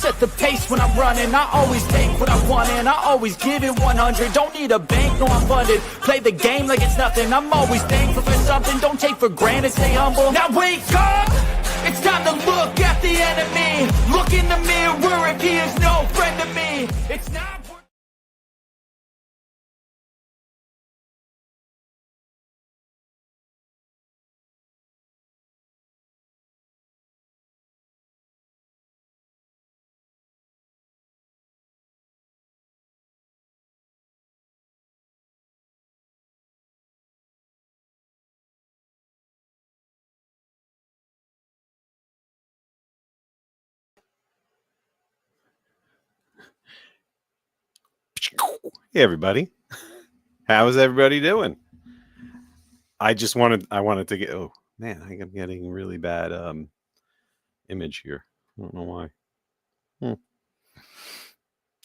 set the pace when I'm running. I always take what I want and I always give it 100. Don't need a bank, no I'm funded. Play the game like it's nothing. I'm always thankful for something. Don't take for granted, stay humble. Now wake up! It's time to look at the enemy. Look in the mirror if he is no friend to me. It's not... Hey everybody, how's everybody doing? I wanted to get, oh man, I think I'm getting really bad image here. I don't know why.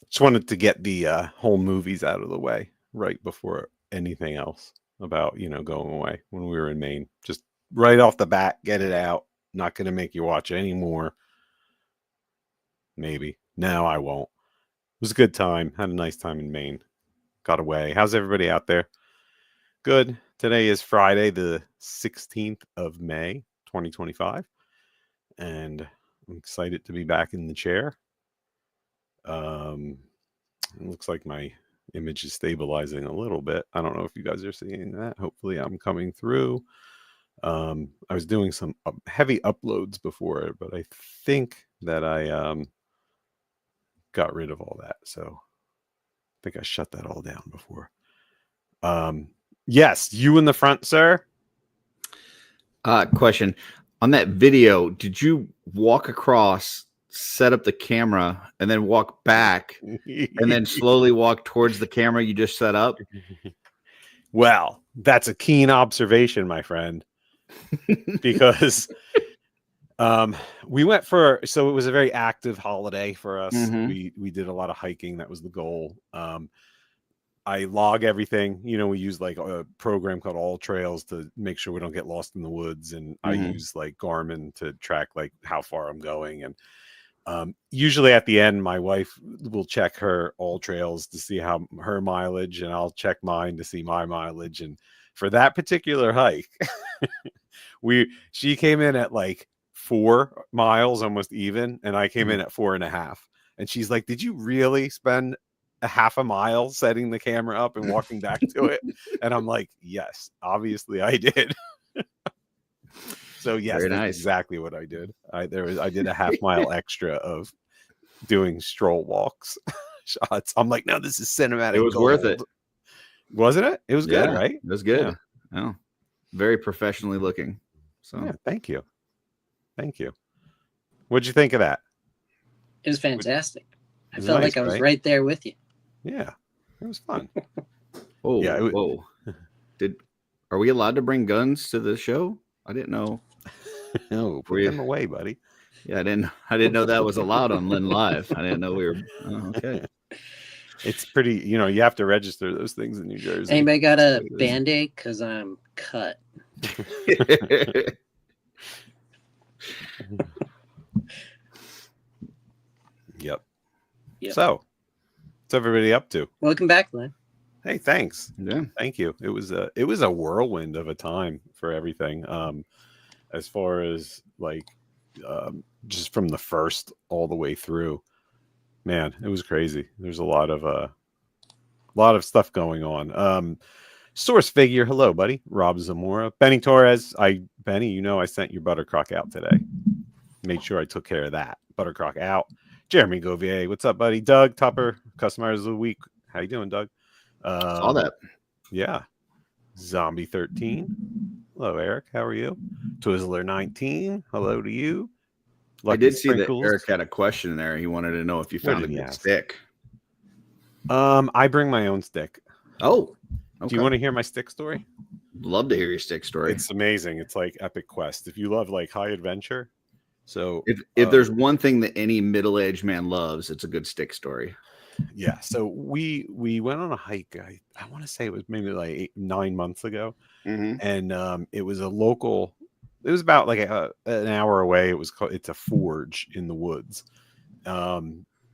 Just wanted to get the whole movies out of the way right before anything else about, going away when we were in Maine. Just right off the bat, get it out. Not going to make you watch anymore. Maybe. No, I won't. It was a good time. Had a nice time in Maine. Got away. How's everybody out there? Good. Today is Friday, the 16th of May, 2025. And I'm excited to be back in the chair. It looks like my image is stabilizing a little bit. I don't know if you guys are seeing that. Hopefully I'm coming through. I was doing some heavy uploads before, but I think that I got rid of all that. So I think I shut that all down before. Yes, you in the front, sir. Question. On that video, did you walk across, set up the camera, and then walk back, and then slowly walk towards the camera you just set up? Well, that's a keen observation, my friend. Because we went so it was a very active holiday for us. Mm-hmm. We did a lot of hiking. That was the goal. I log everything. We use like a program called All Trails to make sure we don't get lost in the woods. And I use like Garmin to track like how far I'm going. And usually at the end, my wife will check her All Trails to see how her mileage, and I'll check mine to see my mileage. And for that particular hike, she came in at like 4 miles, almost even, and I came in at 4.5. And she's like, "Did you really spend a half a mile setting the camera up and walking back to it?" And I'm like, "Yes, obviously I did." So yes, Very that's nice. exactly what I did. I did a half mile extra of doing stroll walks shots. I'm like, no, this is cinematic. It was gold. worth it, wasn't it? It was good, right? It was good. Yeah. Oh, very professionally looking. So yeah, thank you. What'd you think of that? It was fantastic. I was felt nice, like I was right? right there with you. Yeah, it was fun. Oh, yeah. Whoa. Are we allowed to bring guns to the show? I didn't know. No, put them away, buddy. Yeah, I didn't know that was allowed on Lynn Live. I didn't know we were. Oh, okay. It's pretty. You have to register those things in New Jersey. Anybody got a Band-Aid? Because I'm cut. Yep. So, what's everybody up to? Welcome back, Lynn. Hey, thanks. Yeah, thank you. It was a whirlwind of a time for everything. As far as like, just from the first all the way through, man, it was crazy. There's a lot of stuff going on. Source figure, hello, buddy. Rob Zamora, Benny Torres. Benny, I sent your Buttercrock out today. Made sure I took care of that. Buttercrock out. Jeremy Govier, what's up, buddy? Doug Tupper, Customizers of the Week. How you doing, Doug? Saw that. Yeah. Zombie 13. Hello, Eric. How are you? Twizzler 19. Hello to you. Lucky I did Sprinkles. See that Eric had a question there. He wanted to know if you found a good stick. I bring my own stick. Oh. Okay. Do you want to hear my stick story? Love to hear your stick story. It's amazing. It's like Epic Quest. If you love like high adventure. So if there's one thing that any middle-aged man loves, it's a good stick story. Yeah. So we went on a hike. I want to say it was maybe like 9 months ago. And it was a local, it was about like an hour away. It's a forge in the woods.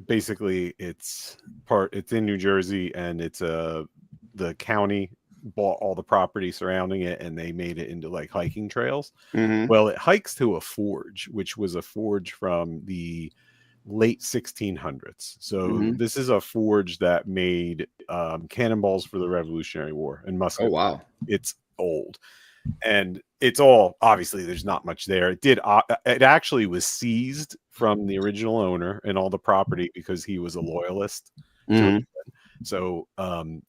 Basically it's in New Jersey, and it's the county bought all the property surrounding it, and they made it into like hiking trails. Mhm. Well, it hikes to a forge, which was a forge from the late 1600s. So Mhm. this is a forge that made cannonballs for the Revolutionary War and muskets. Oh wow. It's old, and it's all, obviously there's not much there. It actually was seized from the original owner and all the property because he was a loyalist to Mhm. England. So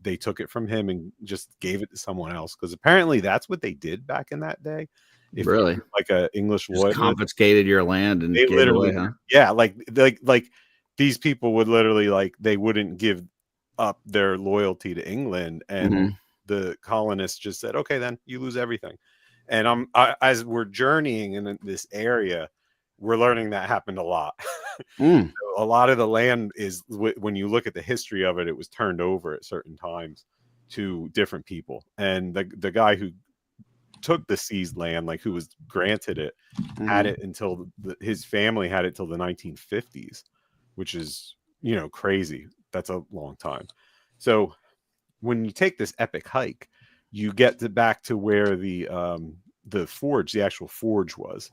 they took it from him and just gave it to someone else, because apparently that's what they did back in that day. If you Really? were like a English Just loyalist, confiscated your land and they gave it away, literally, huh? yeah, like these people would literally, like, they wouldn't give up their loyalty to England, and Mhm. the colonists just said, okay, then you lose everything. And as we're journeying in this area, we're learning that happened a lot. Mm. A lot of the land is, when you look at the history of it, it was turned over at certain times to different people, and the guy who took the seized land, like who was granted it, had Mhm. it until his family had it till the 1950s, which is, crazy. That's a long time. So when you take this epic hike, you get back to where the forge, the actual forge was,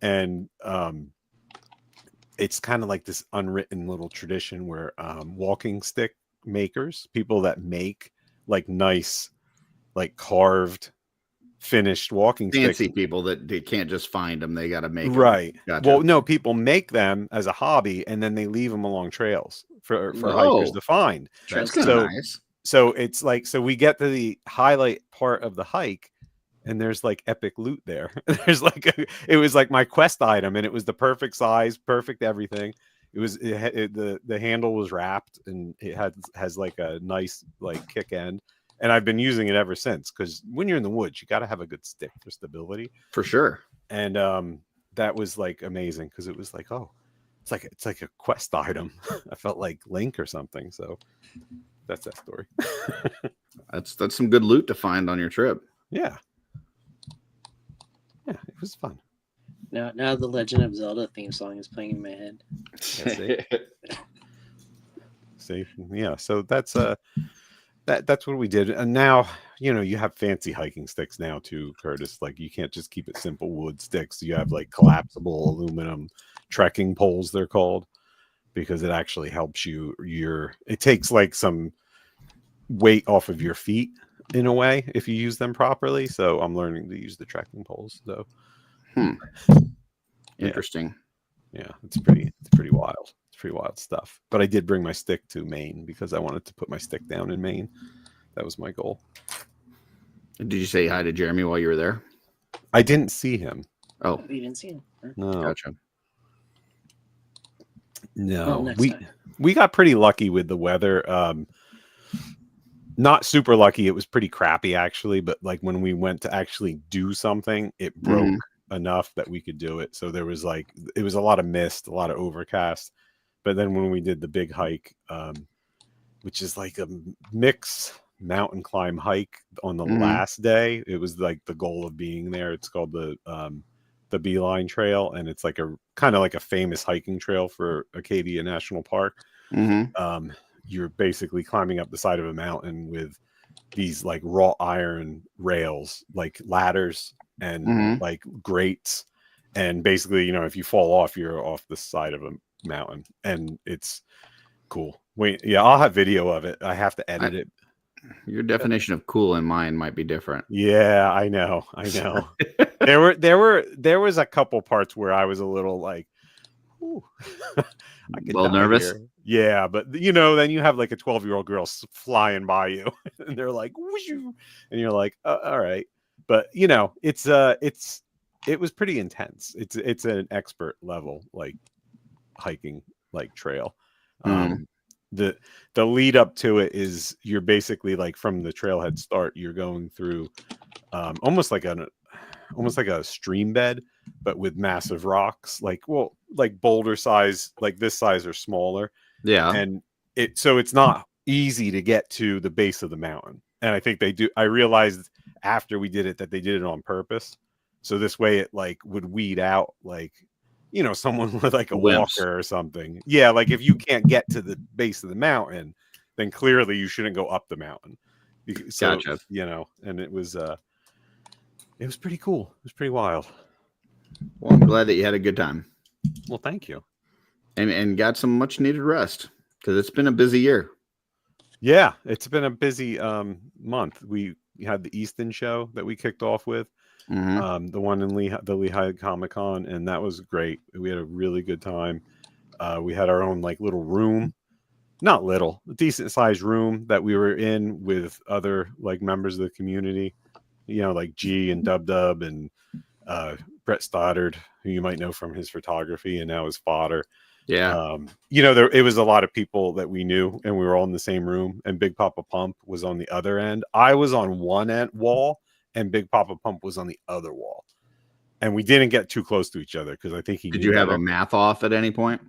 and it's kind of like this unwritten little tradition where walking stick makers, people that make like nice, like carved, finished walking sticks. Fancy people that they can't just find them; they got to make them. Right. Gotcha. Well, no, people make them as a hobby, and then they leave them along trails for hikers Oh, to find. that's Trails kind of So nice. so it's like, so we get to the highlight part of the hike, and there's like epic loot there. There's like it was like my quest item, and it was the perfect size, perfect everything. The handle was wrapped, and it has like a nice like kick end, and I've been using it ever since, because when you're in the woods, you got to have a good stick for stability. For sure. And that was like amazing, because it was like, oh, it's like a quest item. I felt like Link or something. So that's that story. That's some good loot to find on your trip. Yeah, it was fun. Now the Legend of Zelda theme song is playing in my head. See, yeah. So that's that's what we did. And now, you have fancy hiking sticks now too, Curtis. Like, you can't just keep it simple wood sticks. You have like collapsible aluminum trekking poles, they're called, because it actually helps you. It takes like some weight off of your feet in a way if you use them properly. So I'm learning to use the trekking poles though. Interesting. Yeah, it's pretty wild. It's pretty wild stuff. But I did bring my stick to Maine because I wanted to put my stick down in Maine. That was my goal. Did you say hi to Jeremy while you were there? I didn't see him. Oh, You didn't see him. Huh? No. gotcha. No. Well, next time. We got pretty lucky with the weather. Not super lucky. It was pretty crappy actually, but like when we went to actually do something, it broke enough that we could do it. So there was it was a lot of mist, a lot of overcast. But then when we did the big hike, which is like a mix mountain climb hike on the last day, it was like the goal of being there. It's called the Beeline Trail, and it's like a kind of like a famous hiking trail for Acadia National Park. You're basically climbing up the side of a mountain with these like wrought iron rails, like ladders and like grates, and basically, if you fall off, you're off the side of a mountain, and it's cool. Wait, yeah, I'll have video of it. I have to edit it. Your definition of cool and mine might be different. Yeah, I know. There was a couple parts where I was a little like, ooh, I could die nervous. here. Yeah, but then you have like a 12-year-old girl flying by you, and they're like, whooshoo, and you're like, all right. But it was pretty intense. It's an expert level like hiking like trail. The lead up to it is you're basically like from the trailhead start, you're going through almost like a stream bed, but with massive rocks, like boulder size, like this size or smaller. Yeah. And it's not easy to get to the base of the mountain. And I think I realized after we did it that they did it on purpose. So this way it like would weed out like someone with like a Wimps. walker or something. Yeah, like if you can't get to the base of the mountain, then clearly you shouldn't go up the mountain. So, Gotcha. and it was pretty cool. It was pretty wild. Well, I'm glad that you had a good time Well, thank you. and got some much needed rest because it's been a busy year. Yeah, it's been a busy month. We had the Easton show that we kicked off with, the one in the Lehigh Comic-Con, and that was great. We had a really good time. We had our own like little room, not little, decent sized room that we were in with other like members of the community, like G and Dub and Brett Stoddard, who you might know from his photography and now his fodder. Yeah. It was a lot of people that we knew, and we were all in the same room, and Big Papa Pump was on the other end. I was on one end wall, and Big Papa Pump was on the other wall. And we didn't get too close to each other because I think he Did you have a math off at any point?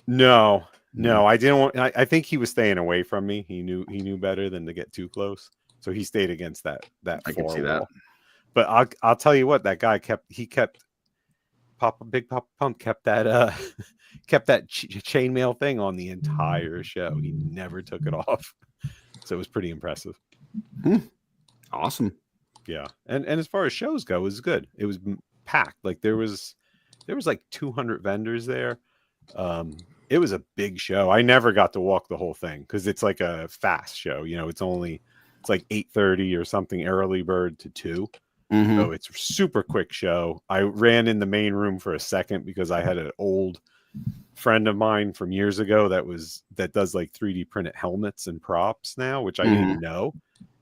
No, I didn't want. I think he was staying away from me. He knew better than to get too close, so he stayed against that I can see wall. that. But I'll tell you what, that guy kept Big Papa Pump kept that kept that chainmail thing on the entire show. He never took it off, so it was pretty impressive. Awesome. Yeah, and as far as shows go, it was good. It was packed. Like there was like 200 vendors there. It was a big show. I never got to walk the whole thing because it's like a fast show. It's like 8:30 or something early bird to 2. So it's a super quick show. I ran in the main room for a second because I had an old friend of mine from years ago that does like 3D printed helmets and props now, which I didn't know.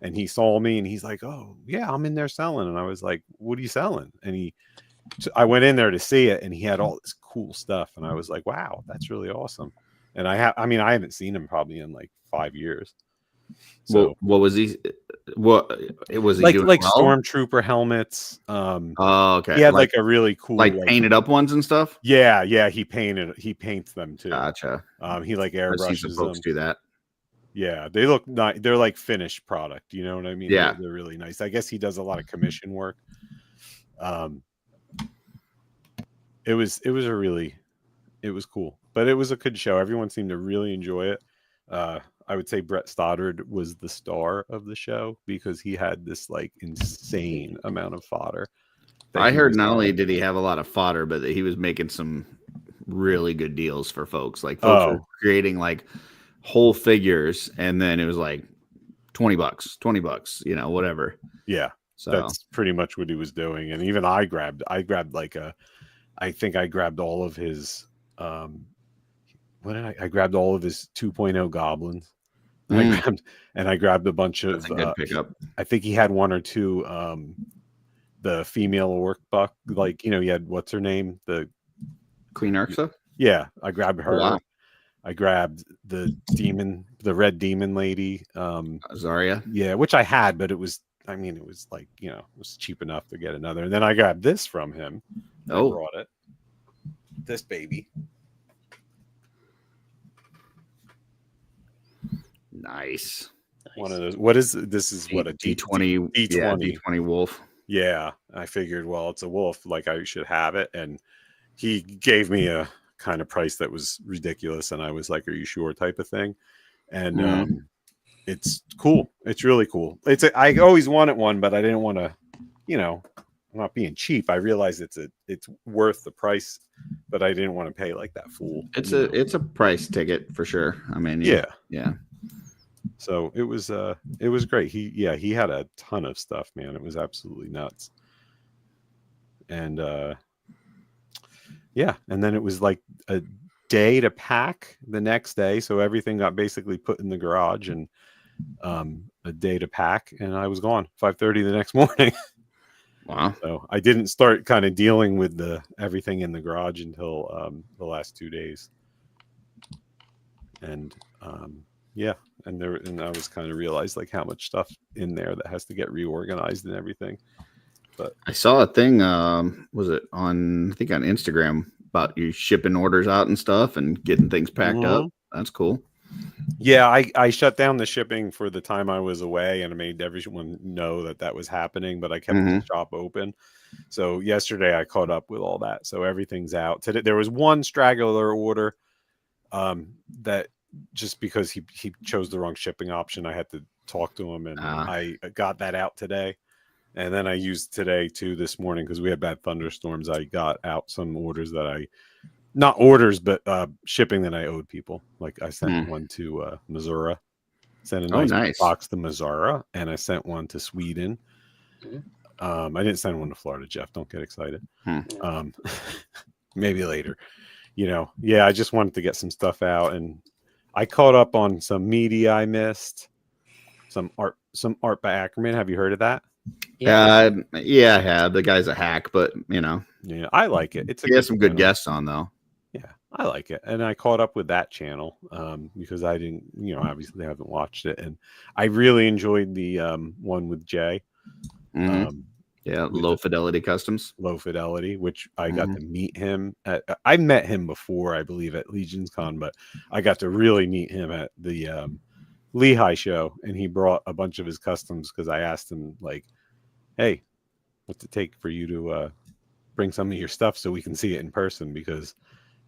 And he saw me and he's like, "Oh yeah, I'm in there selling." And I was like, "What are you selling?" And I went in there to see it, and he had all this cool stuff, and I was like, "Wow, that's really awesome." And I haven't seen him probably in like 5 years. So what was he? What it was he like doing? stormtrooper helmets. Oh, okay. He had like a really cool like painted up ones and stuff. Yeah, he paints them too. Gotcha. He like airbrushes folks them. do that. Yeah, they look nice. They're like finished product. You know what I mean? Yeah, they're really nice. I guess he does a lot of commission work. It was cool, but it was a good show. Everyone seemed to really enjoy it. I would say Brett Stoddard was the star of the show because he had this like insane amount of fodder. I heard not only did he have a lot of fodder, but that he was making some really good deals for folks. Like folks were creating like whole figures, and then it was like $20, whatever. Yeah. So that's pretty much what he was doing. And even I grabbed like I think I grabbed all of his I grabbed all of his 2.0 goblins. And I grabbed a bunch of good pickup. I think he had one or two the female workbuck, like he had what's her name? The Queen Urxa? Yeah, I grabbed her. Oh, wow. I grabbed the red demon lady. Zarya. Yeah, which I had, but it was like, it was cheap enough to get another. And then I grabbed this from him. I brought it. This baby. Nice. One of those. This is what a D20. D20. Yeah, D20 wolf. Yeah. I figured, well, it's a wolf. Like I should have it. And he gave me a kind of price that was ridiculous. And I was like, "Are you sure?" type of thing. And it's cool. It's really cool. I always wanted one, but I didn't want to, I'm not being cheap. I realize it's worth the price, but I didn't want to pay like that fool. It's a price ticket for sure. I mean, yeah. So it was great. He had a ton of stuff, man. It was absolutely nuts. And and then it was like a day to pack the next day, so everything got basically put in the garage, and a day to pack, and I was gone 5:30 the next morning. Wow. So I didn't start kind of dealing with everything in the garage until the last 2 days. And and I was kind of realized like how much stuff in there that has to get reorganized and everything. But I saw a thing, was it on Instagram about you shipping orders out and stuff and getting things packed up. That's cool. Yeah, I shut down the shipping for the time I was away, and I made everyone know that was happening, but I kept the shop open. So yesterday I caught up with all that. So everything's out. Today there was one straggler order that just because he chose the wrong shipping option, I had to talk to him, and I got that out today. And then I used today too this morning because we had bad thunderstorms. I got out some orders that not orders, but shipping that I owed people. Like I sent one to Missouri, sent a nice box to Missouri, and I sent one to Sweden. I didn't send one to Florida, Jeff. Don't get excited. Maybe later. I just wanted to get some stuff out, and I caught up on some media I missed. Some art by Ackerman. Have you heard of that? Yeah, I have. The guy's a hack, but yeah, I like it. He has some good guests on though. Yeah, I like it, and I caught up with that channel because I didn't, obviously I haven't watched it, and I really enjoyed the one with Jay. Low Fidelity Customs. Low Fidelity, which I got to meet him at. I met him before, I believe, at Legion's Con, but I got to really meet him at the Lehigh show, and he brought a bunch of his customs because I asked him, like, hey, what's it take for you to bring some of your stuff so we can see it in person, because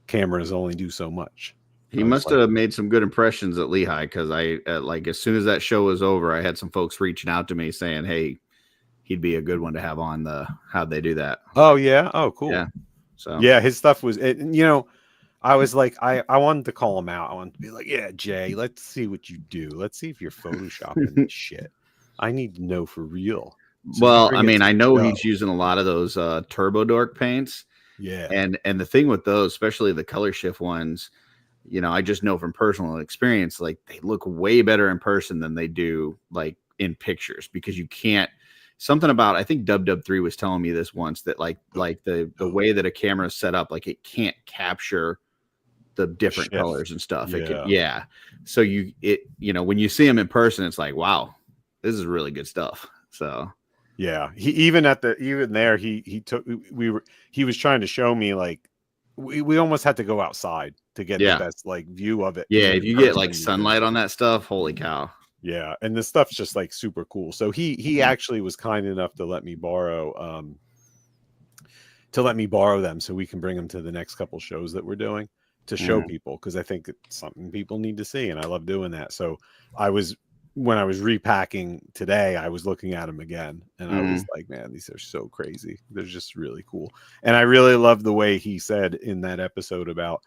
cameras only do so much. He must have made some good impressions at Lehigh, because as soon as that show was over, I had some folks reaching out to me saying, hey, he'd be a good one to have on how'd they do that. Oh yeah. Oh cool. Yeah. So yeah, his stuff was I was like, I wanted to call him out. I wanted to be like, yeah, Jay, let's see what you do. Let's see if you're photoshopping this shit. I need to know for real. So well, I mean, I know he's using a lot of those Turbo Dork paints. Yeah. And the thing with those, especially the color shift ones, I just know from personal experience, like they look way better in person than they do like in pictures, because you can't. Something about, I think Dub3 was telling me this once, that like the way that a camera is set up, like it can't capture the different colors and stuff. So when you see him in person, it's like, wow, this is really good stuff. So yeah, he was trying to show me, like, we almost had to go outside to get the best like view of it. Yeah, if you get like sunlight on that stuff, holy cow. Yeah, and the stuff's just like super cool. So he actually was kind enough to let me borrow them so we can bring them to the next couple shows that we're doing to show people, because I think it's something people need to see, and I love doing that. So when I was repacking today, I was looking at them again, and I was like, man, these are so crazy. They're just really cool. And I really love the way he said in that episode about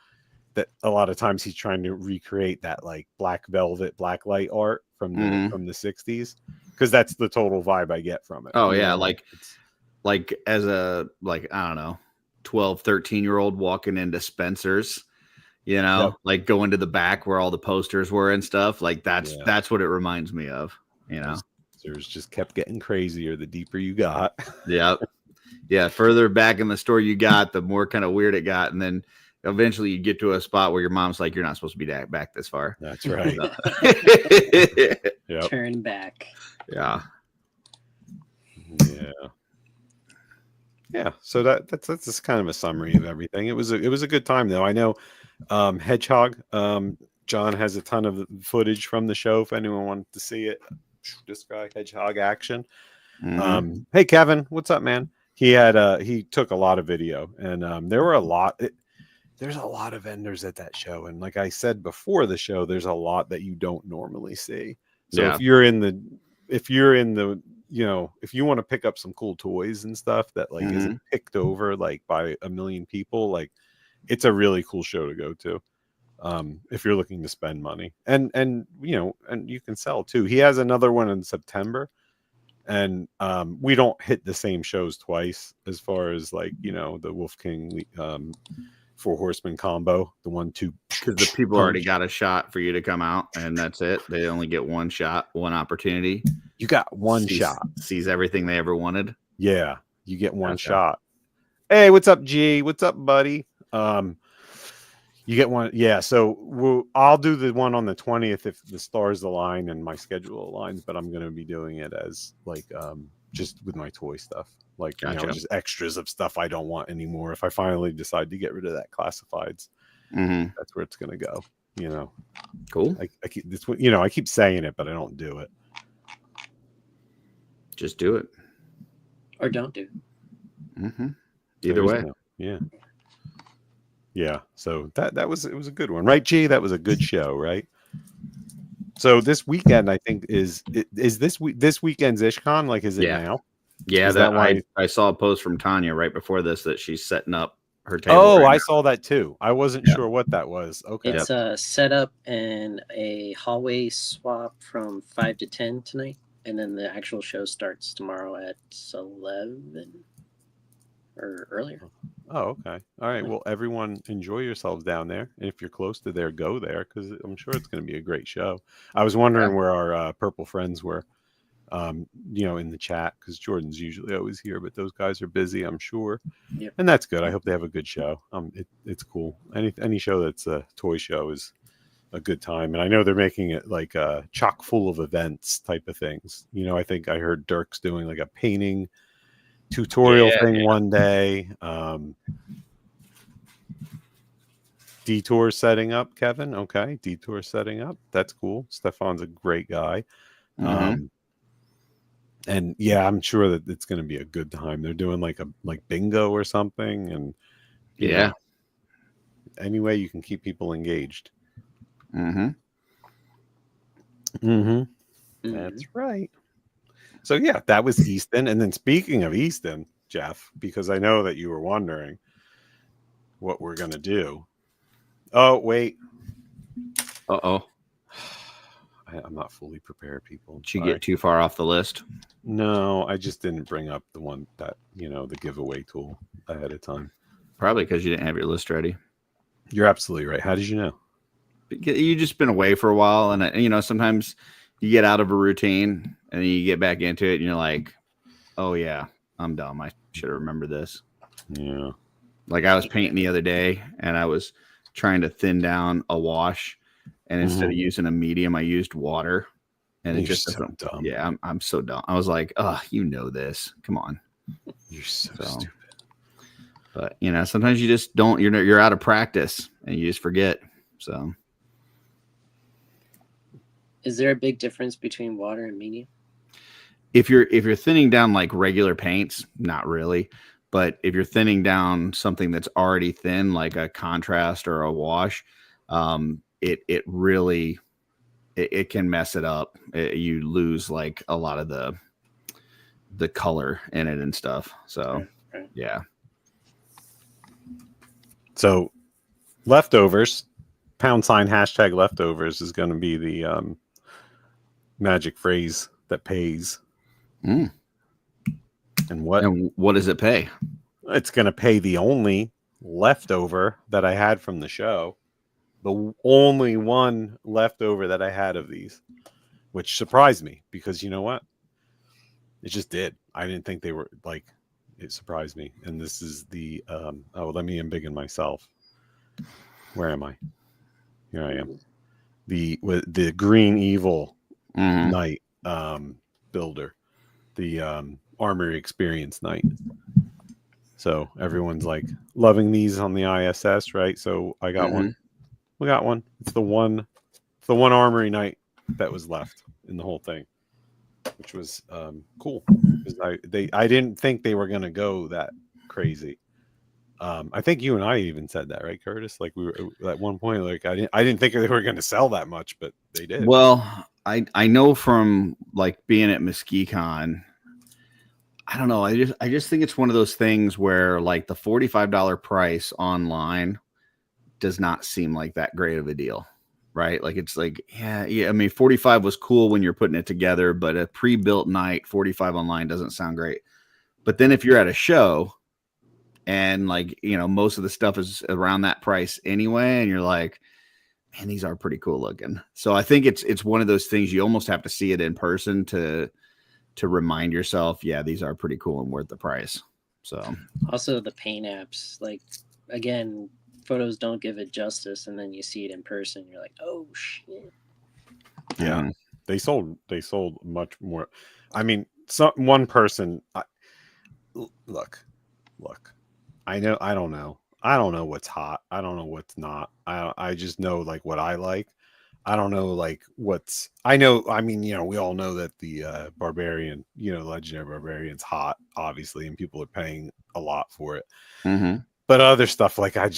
that a lot of times he's trying to recreate that like black velvet, black light art from the 60s, because that's the total vibe I get from it. Oh yeah, like as a, like, I don't know, 12, 13-year-old walking into Spencer's, like going to the back where all the posters were and stuff. Like that's what it reminds me of, Posters just kept getting crazier the deeper you got. Yeah, further back in the store you got, the more kind of weird it got, and then eventually you get to a spot where your mom's like, you're not supposed to be back this far. That's right. Turn back. Yeah. So that's just kind of a summary of everything. It was a good time though. I know Hedgehog, John has a ton of footage from the show if anyone wanted to see it. This guy, Hedgehog Action. Hey Kevin, what's up, man? He took a lot of video, and there were there's a lot of vendors at that show, and like I said before the show, there's a lot that you don't normally see. So if you want to pick up some cool toys and stuff that like isn't picked over like by a million people, like it's a really cool show to go to. If you're looking to spend money, and you can sell too. He has another one in September, and we don't hit the same shows twice as far as like the Wolf King 4 Horsemen combo, the 1-2, because the people already got a shot for you to come out, and that's it. They only get one shot, one opportunity. You got one shot. Sees everything they ever wanted. Yeah, you get one shot. Hey, what's up, G? What's up, buddy? You get one. Yeah, so I'll do the one on the 20th if the stars align and my schedule aligns, but I'm going to be doing it as like just with my toy stuff. Like, just extras of stuff I don't want anymore. If I finally decide to get rid of that classifieds, that's where it's going to go. You know, Cool. I keep this. You know, I keep saying it, but I don't do it. Just do it. Or don't do. Mm-hmm. There Either is way. no- yeah. Yeah. So it was a good one, right? G, that was a good show, right? So this weekend, I think is this weekend's IshCon? Like, is it Yeah. now? Yeah, Is that why? I saw a post from Tanya right before this that she's setting up her table. Oh, right I saw that too. I wasn't Yeah. sure what that was. Okay. It's a setup and a hallway swap from 5 to 10 tonight. And then the actual show starts tomorrow at 11 or earlier. Oh, okay. All right. Well, everyone enjoy yourselves down there. And if you're close to there, go there because I'm sure it's going to be a great show. I was wondering where our purple friends were, you know, in the chat because Jordan's usually always here, but those guys are busy, I'm sure. Yep. And that's good. I hope they have a good show. It's cool. Any show that's a toy show is a good time. And I know they're making it like chock full of events type of things. You know, I think I heard Dirk's doing like a painting tutorial thing one day. Detour setting up, Kevin. Okay, Detour setting up. That's cool. Stefan's a great guy. Mhm. And yeah, I'm sure that it's going to be a good time. They're doing like bingo or something, and you know, any way you can keep people engaged. Mm-hmm. Mm-hmm. That's right. So yeah, that was Easton. And then speaking of Easton, Jeff, because I know that you were wondering what we're gonna do. Oh wait. Uh-oh. I'm not fully prepared, people. Did you get too far off the list? No, I just didn't bring up the one that, you know, the giveaway tool ahead of time. Probably because you didn't have your list ready. You're absolutely right. How did you know? You just been away for a while, and you know, sometimes you get out of a routine and then you get back into it and you're like, oh yeah, I'm dumb. I should have remembered this. Yeah. Like I was painting the other day and I was trying to thin down a wash, and instead of using a medium, I used water. And it just so dumb. Yeah, I'm so dumb. I was like, oh, you know this. Come on. You're so stupid. But you know, sometimes you just don't. You're out of practice and you just forget. So, is there a big difference between water and medium? if you're thinning down like regular paints, not really. But if you're thinning down something that's already thin, like a contrast or a wash, it really it can mess it up. You lose like a lot of the color in it and stuff. So, right. Yeah. So leftovers, # leftovers is going to be the magic phrase that pays. Mm. And what does it pay? It's going to pay the only leftover that I had from the show. The only one leftover that I had of these, which surprised me because you know what? It just did. I didn't think they were like, it surprised me. And this is the, let me embiggen myself. Where am I? Here I am. The Green Evil Knight builder, the Armory Experience Knight. So everyone's like loving these on the ISS, right? So I got one. We got one. It's the one Armory Knight that was left in the whole thing, which was cool. I didn't think they were gonna go that crazy. I think you and I even said that, right, Curtis? Like we were at one point, like I didn't think they were gonna sell that much, but they did. Well, I know from like being at MesquiCon, I don't know. I just think it's one of those things where like the $45 price online does not seem like that great of a deal, right? Like it's like, yeah. I mean, 45 was cool when you're putting it together, but a pre-built Knight 45 online doesn't sound great. But then if you're at a show and like, you know, most of the stuff is around that price anyway, and you're like, man, these are pretty cool looking. So I think it's one of those things you almost have to see it in person to remind yourself, yeah, these are pretty cool and worth the price. So also the paint apps, like again, photos don't give it justice, and then you see it in person, you're like, oh shit. Yeah, they sold much more. I mean, one person. Look. I know. I don't know. I don't know what's hot. I don't know what's not. I just know like what I like. I don't know like what's. I know. I mean, we all know that the barbarian, legendary barbarian's hot, obviously, and people are paying a lot for it. Mm-hmm. But other stuff like I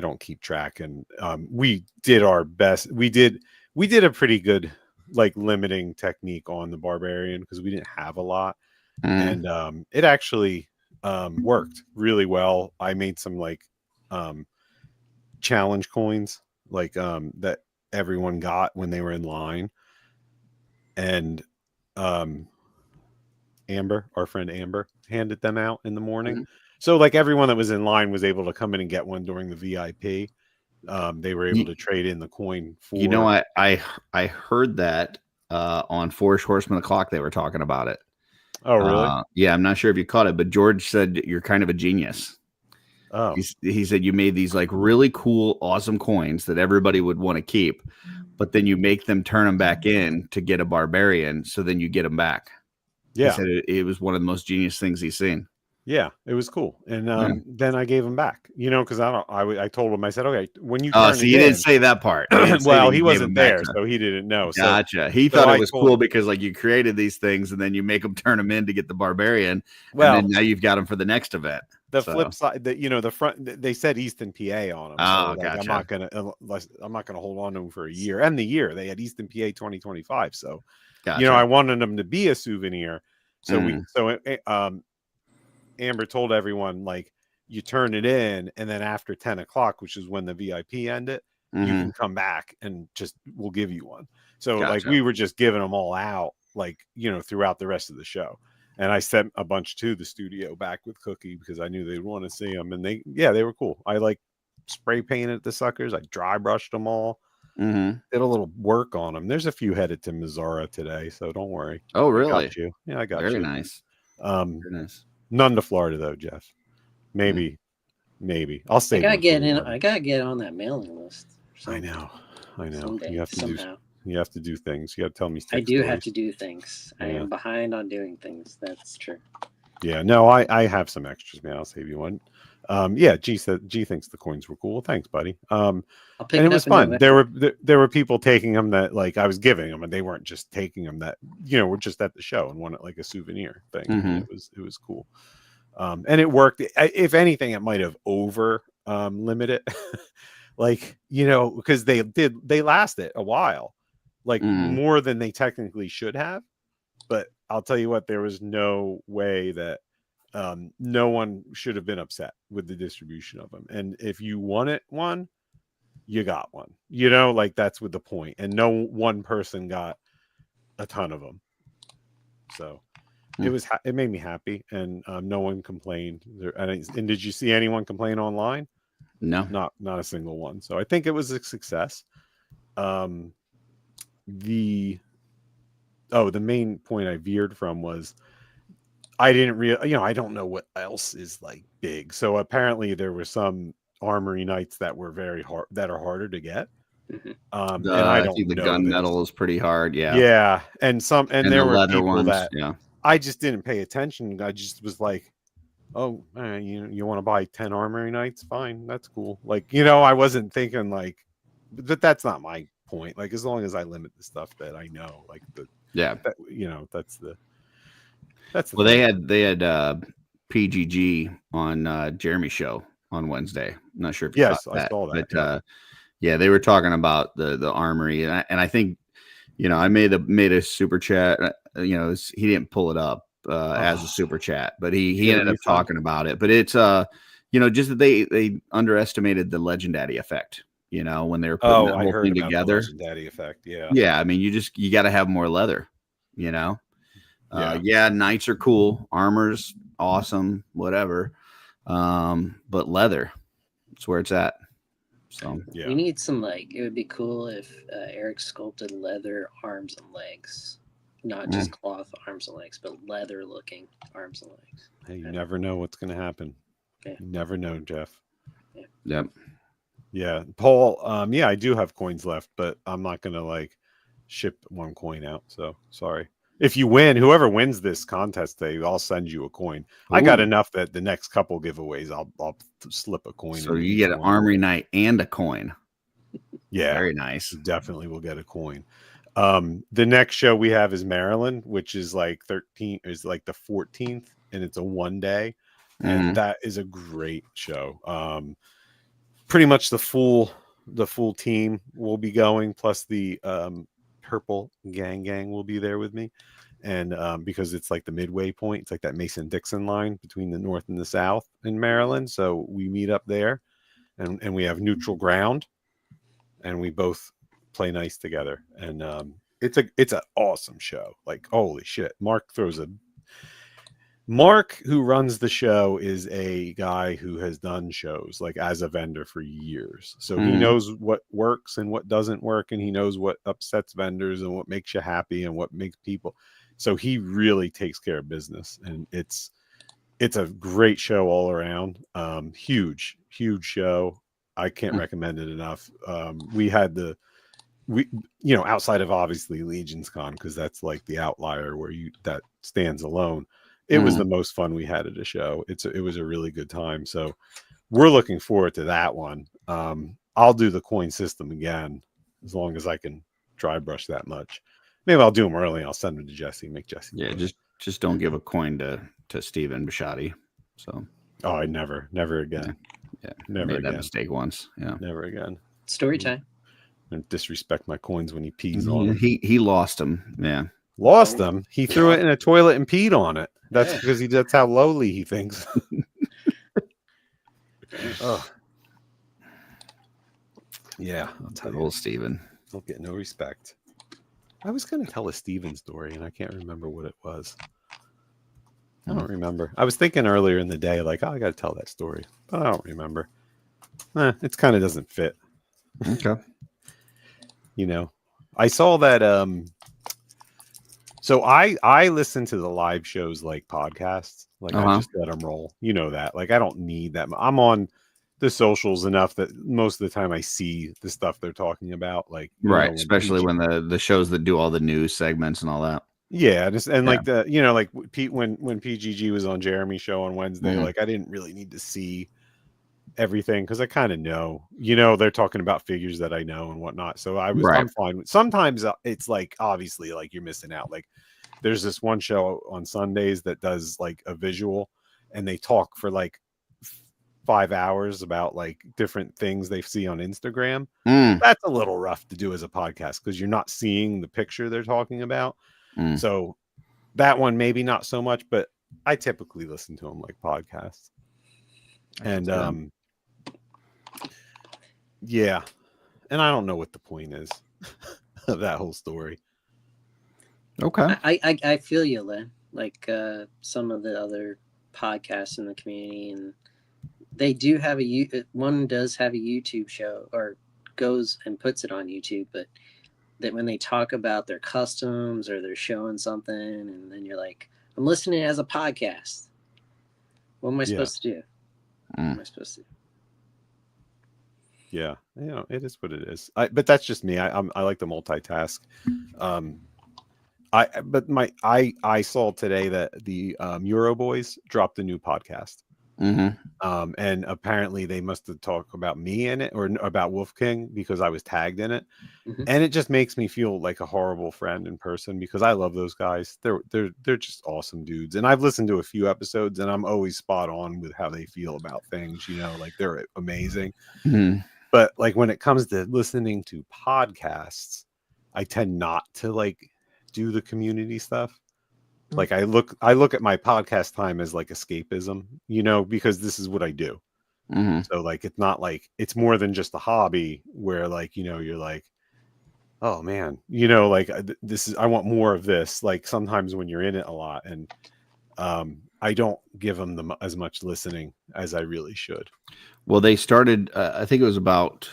don't keep track. And we did our best. We did a pretty good like limiting technique on the barbarian because we didn't have a lot, and it actually worked really well. I made some like challenge coins like that everyone got when they were in line, and our friend Amber handed them out in the morning. Mm-hmm. So like everyone that was in line was able to come in and get one during the VIP. They were able to trade in the coin for. I heard that on Forest Horseman of the Clock. They were talking about it. Oh, really? Yeah, I'm not sure if you caught it, but George said you're kind of a genius. Oh, He said you made these like really cool, awesome coins that everybody would want to keep, but then you make them turn them back in to get a barbarian, so then you get them back. yeah. He said it was one of the most genius things he's seen. Yeah, it was cool. And then I gave him back, because I told him, I said, okay, when you turn So you didn't say that part. well, he wasn't there, so he didn't know. Gotcha. He thought it was cool because like you created these things and then you make them turn them in to get the barbarian. Well, and then now you've got them for the next event. The flip side, the front, they said Easton, PA on them. Oh, so gotcha. I'm not gonna hold on to them for a year. And the year they had Easton, PA 2025. So, gotcha. I wanted them to be a souvenir. So Amber told everyone like you turn it in, and then after 10 o'clock, which is when the VIP ended, you can come back and we'll give you one. So like we were just giving them all out like throughout the rest of the show. And I sent a bunch to the studio back with Cookie because I knew they'd want to see them. And they were cool. I like spray painted the suckers. I dry brushed them all. Did a little work on them. There's a few headed to Missouri today, so don't worry. Oh, really? I got you. Yeah, I got you. Very nice. Very nice. None to Florida though, Jeff. Maybe. I'll say. I gotta get on that mailing list. I know. Someday, you have to do things. You got to tell me. I do have to do things. Yeah. I am behind on doing things. That's true. Yeah. No, I have some extras, man. I'll save you one. Yeah. G thinks the coins were cool. Thanks, buddy. And it was fun. There were people taking them that like I was giving them, and they weren't just taking them that were just at the show and wanted like a souvenir thing. It was cool. And it worked. If anything, it might have over limited, like because they lasted a while, like more than they technically should have. But I'll tell you what, there was no way that no one should have been upset with the distribution of them. And if you wanted one, you got one. Like that's with the point. And no one person got a ton of them. So it made me happy, and no one complained. And did you see anyone complain online? No, not a single one. So I think it was a success. The main point I veered from was I didn't I don't know what else is like big. So apparently there were some Armory Knights that were very hard, that are harder to get. And I don't think the know gunmetal is pretty hard. Yeah. Yeah. And there were leather people ones, that yeah. I just didn't pay attention. I just was like, oh, you want to buy 10 Armory Knights? Fine. That's cool. Like, I wasn't thinking like, but that's not my point. Like, as long as I limit the stuff that I know, like that's the well, thing. they had PGG on Jeremy's show on Wednesday. I'm not sure if you I saw that. But they were talking about the Armory, and I think I made a super chat. He didn't pull it up as a super chat, but he ended up talking about it. But it's just that they underestimated the Legendary effect. When they were putting the whole thing together. The Legendary effect, yeah. Yeah, I mean, you got to have more leather. Knights are cool, armor's awesome, whatever. But leather, that's where it's at. So we need some it would be cool if Eric sculpted leather arms and legs, not just cloth arms and legs, but leather looking arms and legs. Hey, you never know what's going to happen. Yeah. You never know, Jeff. Yeah. Yep. Yeah, Paul. I do have coins left, but I'm not going to ship one coin out. So sorry. If you win, whoever wins this contest, I'll send you a coin. I got Ooh. enough that the next couple giveaways, I'll slip a coin. So in you each get an one. Armory Night and a coin. Yeah, Very nice. definitely will get a coin. The next show we have is Maryland, which is like the 14th, and it's a 1 day, and that is a great show. Pretty much the full team will be going, plus the Purple Gang will be there with me, and because it's like the midway point, it's like that Mason-Dixon line between the North and the South in Maryland, so we meet up there, and we have neutral ground, and we both play nice together, and it's an awesome show. Like, holy shit, Mark, who runs the show, is a guy who has done shows like as a vendor for years. So he knows what works and what doesn't work. And he knows what upsets vendors and what makes you happy and what makes people. So he really takes care of business. And it's a great show all around. Huge show. I can't recommend it enough. Outside of obviously Legion's Con, because that's like the outlier where that stands alone. It was the most fun we had at a show. It was a really good time. So we're looking forward to that one. I'll do the coin system again as long as I can dry brush that much. Maybe I'll do them early. I'll send them to Jesse. Make Jesse. Yeah, just don't give a coin to Steven Bisciotti. So. Oh, I never again. Yeah, never made again. That mistake once. Yeah, never again. Story time. And disrespect my coins when he pees on them. He lost them. Yeah, lost them. He threw it in a toilet and peed on it. That's because that's how lowly he thinks. Oh. Yeah, I'll tell you. Old Steven. Don't get no respect. I was going to tell a Steven story, and I can't remember what it was. I don't remember. I was thinking earlier in the day, like, I got to tell that story, but I don't remember. It kind of doesn't fit. Okay. I saw that. So I listen to the live shows like podcasts. Like I just let them roll. You know that. Like I don't need that. I'm on the socials enough that most of the time I see the stuff they're talking about. Like right, especially when the shows that do all the news segments and all that. Yeah, like the like Pete when PGG was on Jeremy's show on Wednesday. Like I didn't really need to see everything because I kind of know. They're talking about figures that I know and whatnot. So I'm fine with. Sometimes it's like obviously like you're missing out. Like there's this one show on Sundays that does like a visual, and they talk for like 5 hours about like different things they see on Instagram. That's a little rough to do as a podcast because you're not seeing the picture they're talking about. So that one maybe not so much, but I typically listen to them like podcasts. And yeah, and I don't know what the point is of that whole story. Okay, I feel you, Len. Like some of the other podcasts in the community, and they do have one does have a YouTube show or goes and puts it on YouTube, but that when they talk about their customs or they're showing something, and then you're like, I'm listening as a podcast. What am I supposed to do? What am I supposed to do? Yeah, it is what it is. But that's just me. I like to multitask. I saw today that the Euro Boys dropped a new podcast. And apparently they must have talked about me in it or about Wolf King because I was tagged in it. And it just makes me feel like a horrible friend in person because I love those guys. They're just awesome dudes. And I've listened to a few episodes and I'm always spot on with how they feel about things, like they're amazing. But like when it comes to listening to podcasts, I tend not to like do the community stuff. Like I look at my podcast time as like escapism, because this is what I do. So like, it's not like it's more than just a hobby where like, you're like, oh man, like this is, I want more of this. Like sometimes when you're in it a lot and I don't give them as much listening as I really should. Well, they started, I think it was about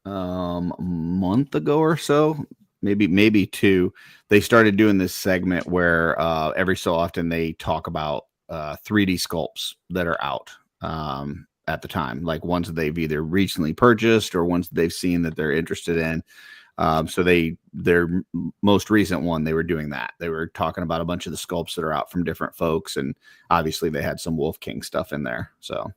a month ago or so. Maybe two. They started doing this segment where every so often they talk about 3D sculpts that are out at the time, like ones that they've either recently purchased or ones that they've seen that they're interested in. So their most recent one, they were doing that. They were talking about a bunch of the sculpts that are out from different folks, and obviously they had some Wolf King stuff in there. So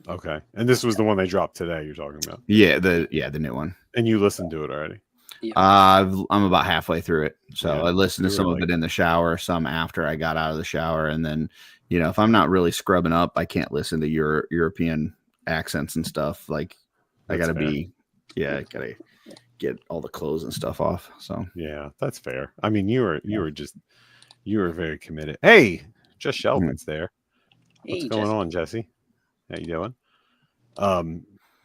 Okay, and this was the one they dropped today. You're talking about? the new one. And you listened to it already? Yeah. I'm about halfway through it, so Yeah, I listened to you some were of like- it in the shower, some after I got out of the shower, and then if I'm not really scrubbing up, I can't listen to European accents and stuff. Like I That's gotta fair. I gotta get all the clothes and stuff off. So Yeah, that's fair. I mean, you were very committed. Hey, just Shelton's there. What's Hey, going Jesse. on, Jesse? How you doing?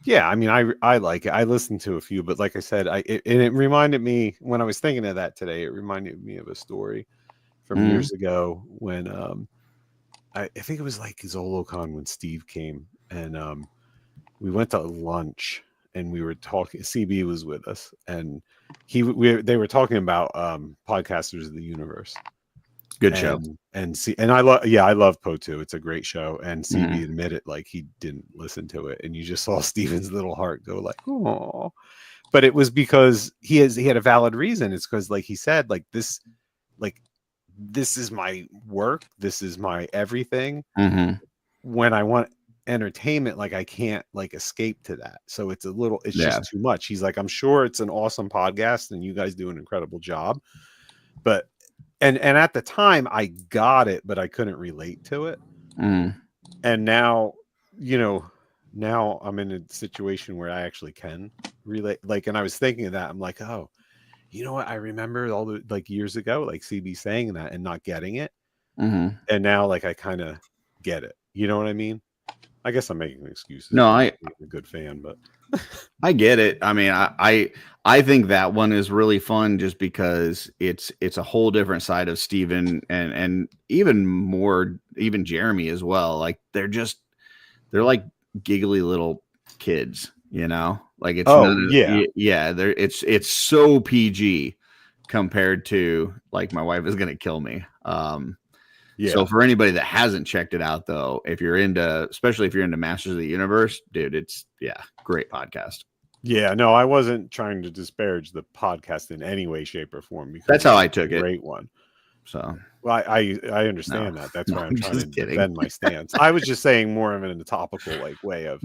Yeah, I mean, I like it. I listened to a few, but like I said, it reminded me when I was thinking of that today. It reminded me of a story from years ago when I think it was like ZoloCon when Steve came and we went to lunch and we were talking. CB was with us and they were talking about podcasters of the universe. good show. And I love Poe too. It's a great show. And CB admitted like he didn't listen to it, and you just saw Steven's little heart go like, oh. But it was because he had a valid reason. It's because like he said, this is my work. This is my everything. When I want entertainment, like I can't like escape to that. So it's just too much. He's like, I'm sure it's an awesome podcast and you guys do an incredible job, but and at the time I got it, but I couldn't relate to it. And now, now I'm in a situation where I actually can relate. Like, and I was thinking of that. I'm like, oh, you know what? I remember all the like years ago, like CB saying that and not getting it. And now like I kind of get it. You know what I mean? I guess I'm making excuses. No, I'm a good fan, but I get it. I mean, I think that one is really fun just because it's a whole different side of Steven and even Jeremy as well. Like they're like giggly little kids, like it's it's so PG compared to like my wife is gonna kill me. So for anybody that hasn't checked it out, though, especially if you're into Masters of the Universe, dude, it's great podcast. Yeah, no, I wasn't trying to disparage the podcast in any way, shape, or form. Because that's how I took it. Great one. So well, I understand that. That's why I'm trying to defend my stance. I was just saying more of it in a topical like way of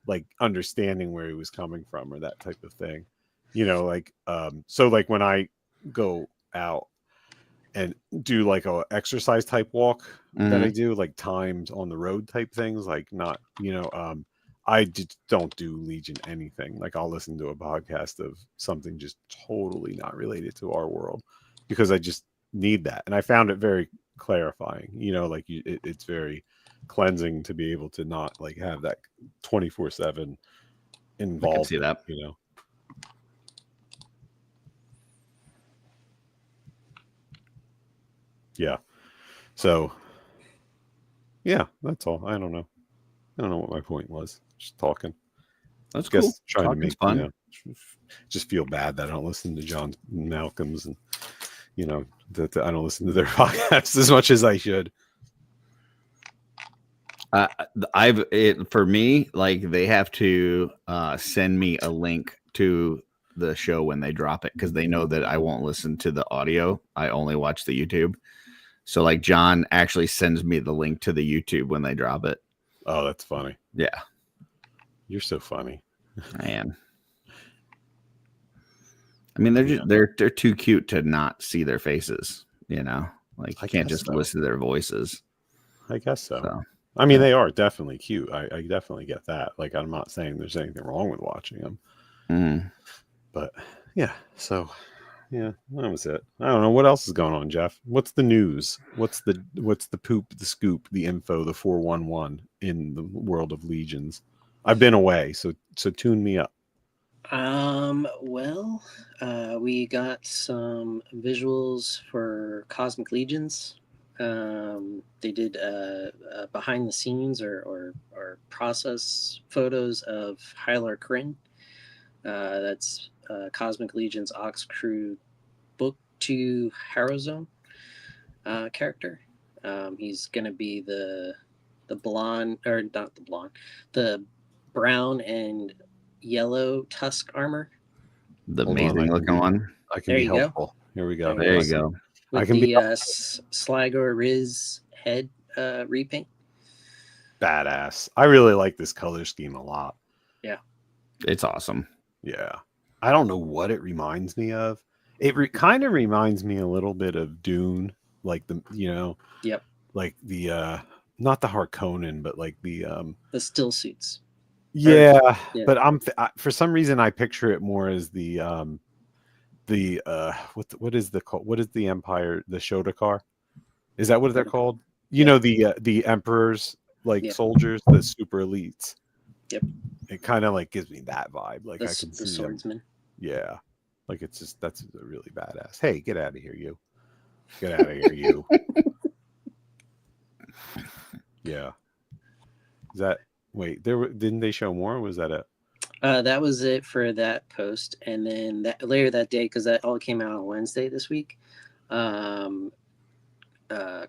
like understanding where he was coming from or that type of thing. So like when I go out and do like a exercise type walk that I do, like timed on the road type things, like not, I just don't do Legion anything. Like I'll listen to a podcast of something just totally not related to our world because I just need that. And I found it very clarifying, like it's very cleansing to be able to not like have that 24/7 involved. I can see that. Yeah. So yeah, that's all. I don't know what my point was. Just talking. That's cool. Trying to make fun. Just feel bad that I don't listen to John Malcolm's and that I don't listen to their podcasts as much as I should. For me, like they have to send me a link to the show when they drop it because they know that I won't listen to the audio. I only watch the YouTube. So like John actually sends me the link to the YouTube when they drop it. Oh, that's funny. Yeah. You're so funny. I am. I mean, they're too cute to not see their faces, like I can't just listen to their voices. I guess so. I mean, they are definitely cute. I definitely get that. Like, I'm not saying there's anything wrong with watching them, but yeah. So yeah, that was it. I don't know what else is going on, Jeff. What's the news? What's the poop, the scoop, the info, the 411 in the world of Legions? I've been away, so tune me up. Well, we got some visuals for Cosmic Legions. They did behind the scenes or process photos of Hylar Kryn. That's Cosmic Legion's Ox Crew Book 2 Harrowzone character. He's gonna be the blonde, or not the blonde, the brown and yellow tusk armor. The Hold on, amazing looking one. I can There be you go. helpful. Here we go. There you go. I With can the be Sligo Riz head repaint. badass. I really like this color scheme a lot. It's awesome. Yeah. I don't know what it reminds me of. It kind of reminds me a little bit of Dune, like Yep. like the not the Harkonnen, but like the still suits. yeah, yeah. but for some reason I picture it more as the what is the Empire, the Shodakar? Is that what they're called? You know, the emperors, like soldiers, the super elites. Yep. It kind of like gives me that vibe. Like I can the see swordsman. them. Yeah. Like it's just that's really badass. Hey, get out of here, you. Get out of here, you. Yeah. Is that didn't they show more? Or was that it? That was it for that post, and then later that day, because that all came out on Wednesday this week.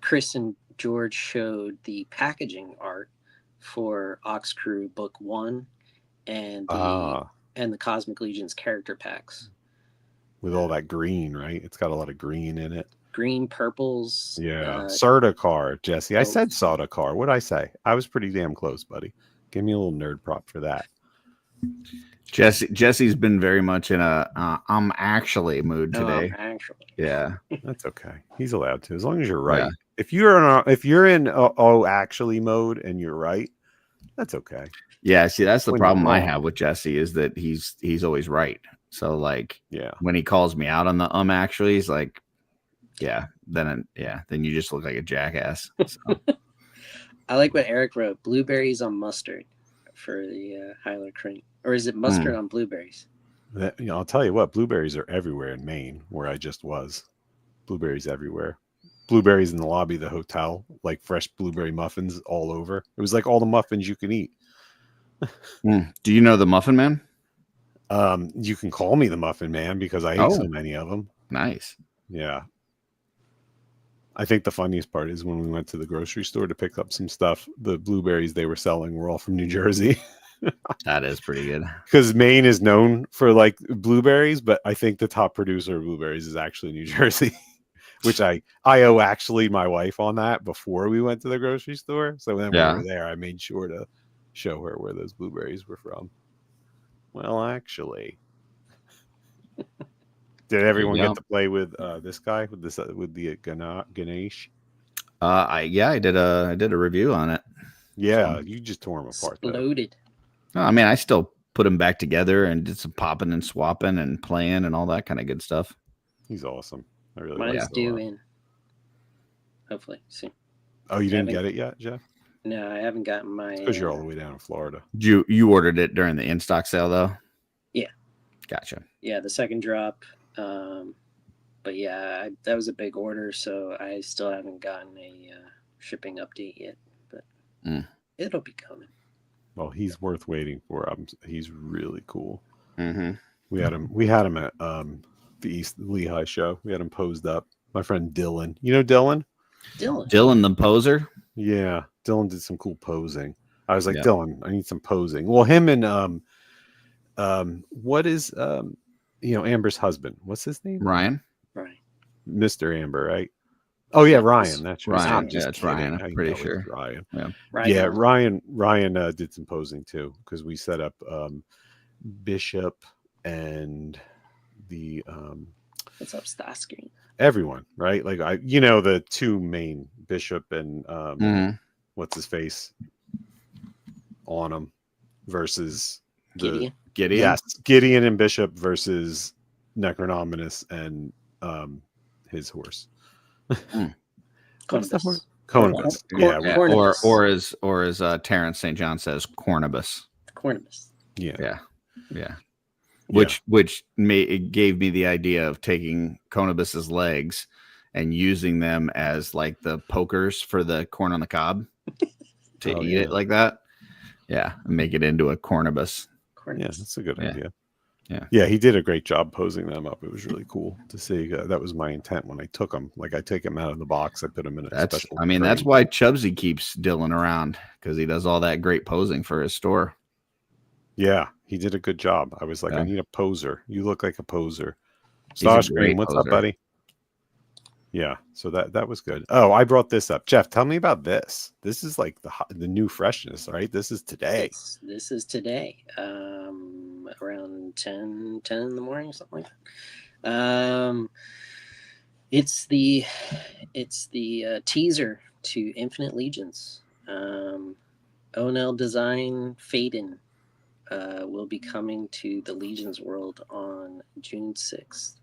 Chris and George showed the packaging art for Ox Crew Book 1 and the Cosmic Legion's character packs. With all that green, right? It's got a lot of green in it. Green, purples. Yeah. Sardaukar, Jesse. I said Sardaukar. What'd I say? I was pretty damn close, buddy. Give me a little nerd prop for that. Jesse's been very much in a I'm actually mood today. Yeah. That's okay. He's allowed to, as long as you're right. Yeah. If you're in actually mode and you're right, that's okay. Yeah, see, that's the problem I have with Jesse is that he's always right. So like, yeah, when he calls me out on the actually, he's like, then you just look like a jackass. So. I like what Eric wrote: blueberries on mustard for the Hyler Crane, or is it mustard on blueberries? I'll tell you what, blueberries are everywhere in Maine, where I just was. Blueberries everywhere. Blueberries in the lobby of the hotel, like fresh blueberry muffins all over. It was like all the muffins you can eat. Do you know the Muffin Man? You can call me the Muffin Man because I ate so many of them. Nice. Yeah. I think the funniest part is when we went to the grocery store to pick up some stuff, the blueberries they were selling were all from New Jersey. That is pretty good. Because Maine is known for like blueberries, but I think the top producer of blueberries is actually New Jersey, which I owe actually my wife on that before we went to the grocery store. So when we were there, I made sure to show her where those blueberries were from. Well, actually, did everyone get to play with this guy with the Ganesh? I did a review on it. Yeah, you just tore him apart. Exploded. No, I mean, I still put them back together and did some popping and swapping and playing and all that kind of good stuff. He's awesome. I really Mine's due in. Hopefully soon. Oh, you didn't get it yet, Jeff? No, I haven't gotten my. Because you're all the way down in Florida. You ordered it during the in-stock sale, though? Yeah. Gotcha. Yeah, the second drop. But yeah, that was a big order, so I still haven't gotten a shipping update yet. But it'll be coming. Well, he's worth waiting for. He's really cool. Mm-hmm. We had him at the East Lehigh show. We had him posed up. My friend Dylan. You know Dylan? Dylan the poser? Yeah. Dylan did some cool posing. I was like, Dylan, I need some posing. Well, him and what is Amber's husband? What's his name? Ryan. Mr. Amber, right? Oh yeah, Ryan. That's right. Ryan. Yeah, it's Ryan. I'm pretty sure. Ryan. Yeah. Ryan did some posing too because we set up Bishop and the what's up, Starscreen? Everyone, right? Like the two main Bishop and what's his face on them versus Gideon. Yes, Gideon and Bishop versus Necronominus and his horse. Cornubus. Yeah. Or as Terrence St. John says, Cornubus. Yeah. Which it gave me the idea of taking Cornubus's legs and using them as like the pokers for the corn on the cob to eat it like that. Yeah, and make it into a Cornubus. Yeah, that's a good idea. Yeah, he did a great job posing them up. It was really cool to see. That was my intent when I took them. Like I take them out of the box, I put them in a special. I mean, that's why Chubsy keeps Dylan around because he does all that great posing for his store. Yeah, he did a good job. I was like, I Yeah. need a poser. You look like a poser. He's a Starscream, great what's up, poser. buddy? Yeah, so that was good. Oh, I brought this up. Jeff, tell me about this. This is like the new freshness, right? This is today. This is today, around 10 in the morning, something like that. It's the teaser to Infinite Legions. Onel Design Faden will be coming to the Legions world on June 6th.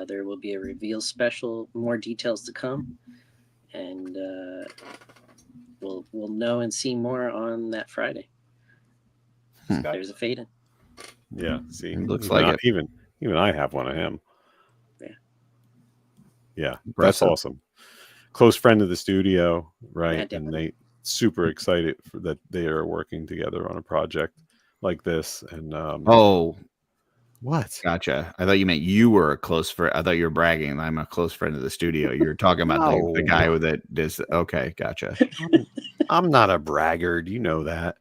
There will be a reveal special, more details to come, and we'll know and see more on that Friday. There's a Faden. Yeah, see, It looks even like I, it. even I have one of him. Yeah. Yeah, that's Impressive. awesome. Close friend of the studio, Yeah, right? And definitely. they super excited that they are working together on a project like this. And Oh, what? gotcha. I thought you meant you were a close friend. I thought you were bragging. I'm a close friend of the studio. You were talking about the No. guy with it. Okay, gotcha. I'm not a braggart. You know that.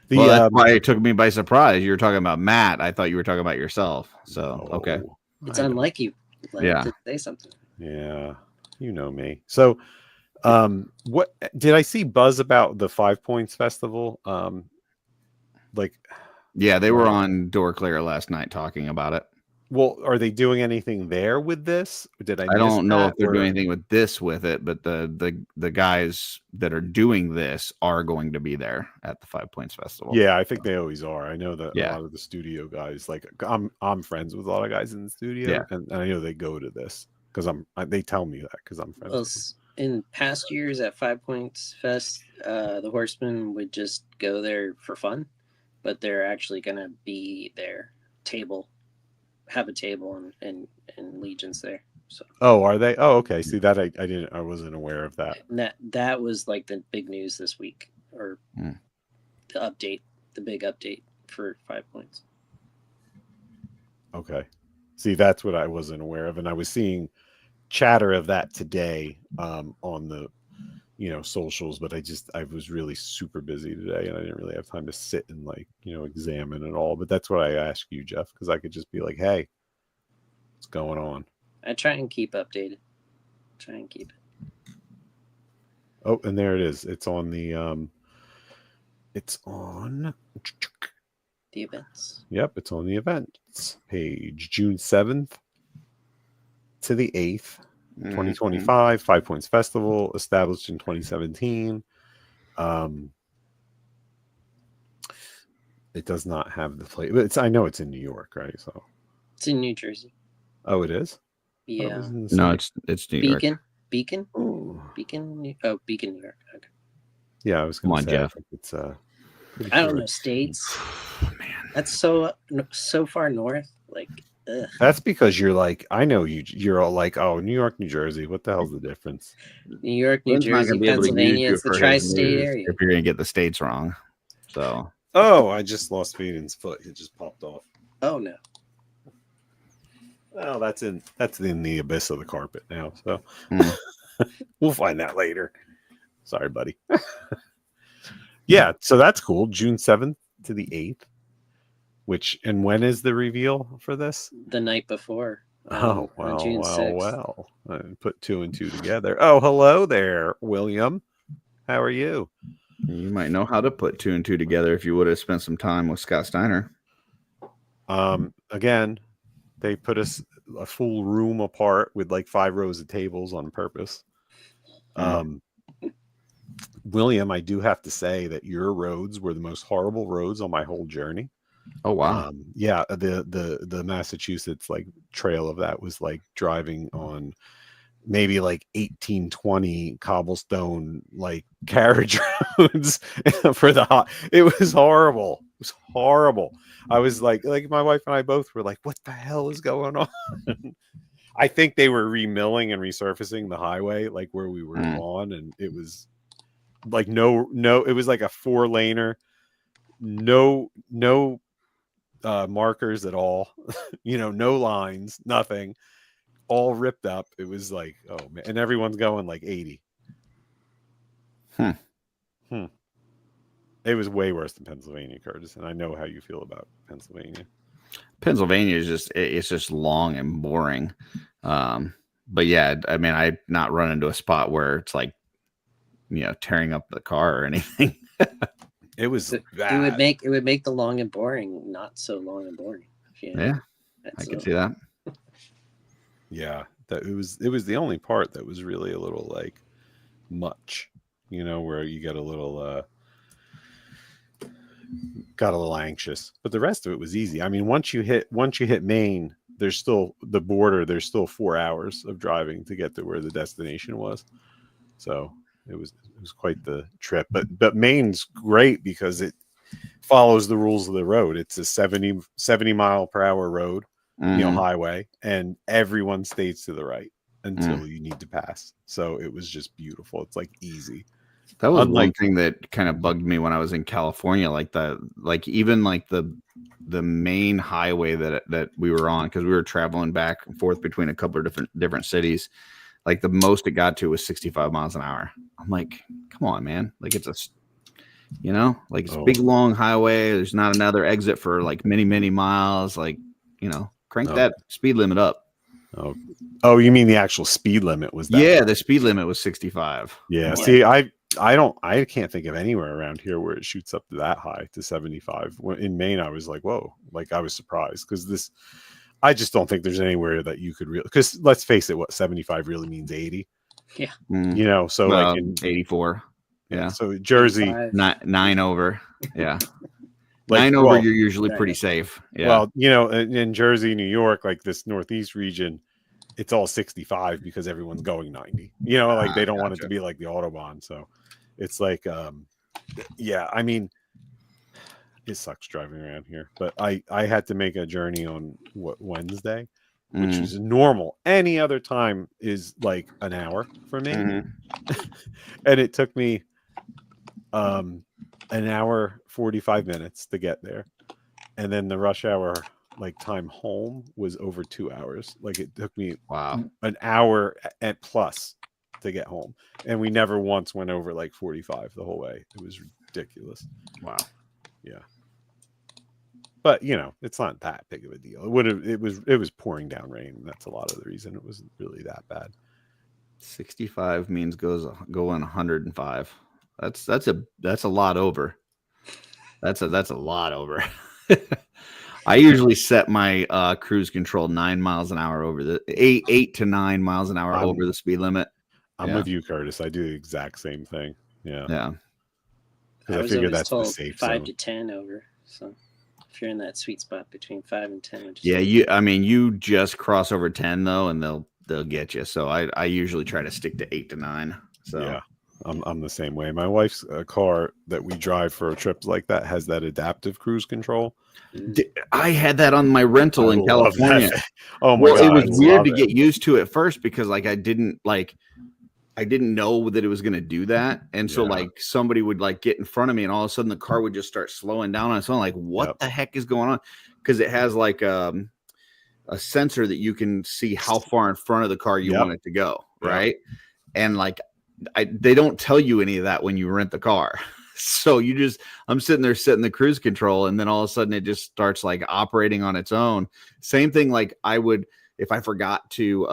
The Well, that's why it took me by surprise. You were talking about Matt. I thought you were talking about yourself. So, okay. no, It's I don't- unlike you. Yeah. To say something. Yeah, you know me. So, what did I see buzz about the 5 Points Festival? Like, Yeah, they were on Door Clear last night talking about it. well, are they doing anything there with this? Did I I miss don't know that, if they're or- doing anything with it, but the guys that are doing this are going to be there at the 5 Points Festival. Yeah, I think they always are. I know that a Yeah. lot of the studio guys, like I'm friends with a lot of guys in the studio, Yeah. and I know they go to this because they tell me that because I'm friends Well, with them. in past years at 5 Points Fest, the Horsemen would just go there for fun, but they're actually going to be there, have a table and Legions there. So. Oh, are they? Oh, okay. See that I wasn't aware of that. And that was like the big news this week, or the big update for 5 Points. Okay. See, that's what I wasn't aware of, and I was seeing chatter of that today on the socials, but I was really super busy today, and I didn't really have time to sit and examine it all. But that's what I asked you, Jeff, because I could just be like, hey, what's going on? I try and keep updated. Try and keep it. Oh, and there it is. It's on the events. Yep, it's on the events page. June 7th to the 8th, 2025, 5 Points Festival, established in 2017. It does not have the place, but I know it's in New York, right? So it's in New Jersey. Oh, it is? Yeah. No, it's New York. Beacon, Ooh. Beacon, New York. Okay. Yeah, I was going to say, Jeff. I think it's I don't know states. Man, that's so far north. Like, ugh. That's because you're like, I know you're all like, oh, New York, New Jersey. What the hell's the difference? New York, New Jersey, Pennsylvania. It's the tri-state area. If you're gonna get the states wrong, so. Oh, I just lost Faden's foot. It just popped off. Oh no. Well, that's in the abyss of the carpet now. So we'll find that later. Sorry, buddy. Yeah, so that's cool. June 7th to the 8th. And when is the reveal for this? The night before. Well. On June 6th. I put 2 and 2 together. Oh, hello there, William. How are you? You might know how to put 2 and 2 together if you would have spent some time with Scott Steiner. Again, they put us a full room apart with like 5 rows of tables on purpose. William, I do have to say that your roads were the most horrible roads on my whole journey. Oh wow. Yeah, the Massachusetts like trail of that was like driving on maybe like 1820 cobblestone like carriage roads for the hot. It was horrible. It was horrible. I was like my wife and I both were like, what the hell is going on? I think they were remilling and resurfacing the highway like where we were on, and it was like no it was like a 4-laner, no markers at all. No lines, nothing, all ripped up. It was like, oh man, and everyone's going like 80. It was way worse than Pennsylvania, Curtis, and I know how you feel about Pennsylvania. Pennsylvania is it's just long and boring. But yeah, I mean, I not run into a spot where it's like, tearing up the car or anything. It was It would make the long and boring not so long and boring. Yeah, I can see that. Yeah, that it was the only part that was really a little like much, where you get a little anxious, but the rest of it was easy. I mean, once you hit Maine, there's still the border. There's still 4 hours of driving to get to where the destination was. So it was quite the trip. But Maine's great because it follows the rules of the road. It's a 70 mile per hour road, highway, and everyone stays to the right until you need to pass. So it was just beautiful. It's like easy. That was one thing that kind of bugged me when I was in California, even the main highway that we were on, because we were traveling back and forth between a couple of different cities. Like the most it got to was 65 miles an hour. I'm like, come on, man. Like it's it's a big long highway. There's not another exit for like many, many miles. Like, crank that speed limit up. Oh, you mean the actual speed limit was that? Yeah, the speed limit was 65. Yeah. See, I can't think of anywhere around here where it shoots up to that high to 75. In Maine, I was like, whoa, like I was surprised because I just don't think there's anywhere that you could really, because let's face it, what 75 really means 80. Yeah. So like in 84. Yeah. So Jersey, 9 over. Yeah. Like, 9 over, you're usually pretty safe. Yeah. Well, in Jersey, New York, like this Northeast region, it's all 65 because everyone's going 90. Like they don't want it to be like the Autobahn. So it's like, yeah, I mean, it sucks driving around here. But I had to make a journey on Wednesday, which is normal. Any other time is like an hour for me. And it took me an hour 45 minutes to get there, and then the rush hour like time home was over 2 hours. Like it took me an hour at plus to get home, and we never once went over like 45 the whole way. It was ridiculous. Wow. Yeah, but it's not that big of a deal. It was pouring down rain, and that's a lot of the reason it wasn't really that bad. 65 means going 105. That's a lot over. That's a lot over. I usually set my cruise control 9 miles an hour over the 8 to 9 miles an hour over the speed limit. I'm with you, Curtis. I do the exact same thing. Yeah. Yeah. I figure that's the safe 5 zone. to 10 over. So if you're in that sweet spot between 5 and 10, you just cross over 10 though, and they'll get you. So I usually try to stick to 8 to 9. So yeah. I'm the same way. My wife's car that we drive for trips like that has that adaptive cruise control. I had that on my rental in California. Oh my God. It was weird to get used to at first because I didn't know that it was going to do that. And so like somebody would like get in front of me and all of a sudden the car would just start slowing down on its own. Like what the heck is going on? Because it has like a sensor that you can see how far in front of the car you want it to go. Right. And like, they don't tell you any of that when you rent the car. So I'm sitting there setting the cruise control, and then all of a sudden it just starts like operating on its own. Same thing. Like I would, if I forgot to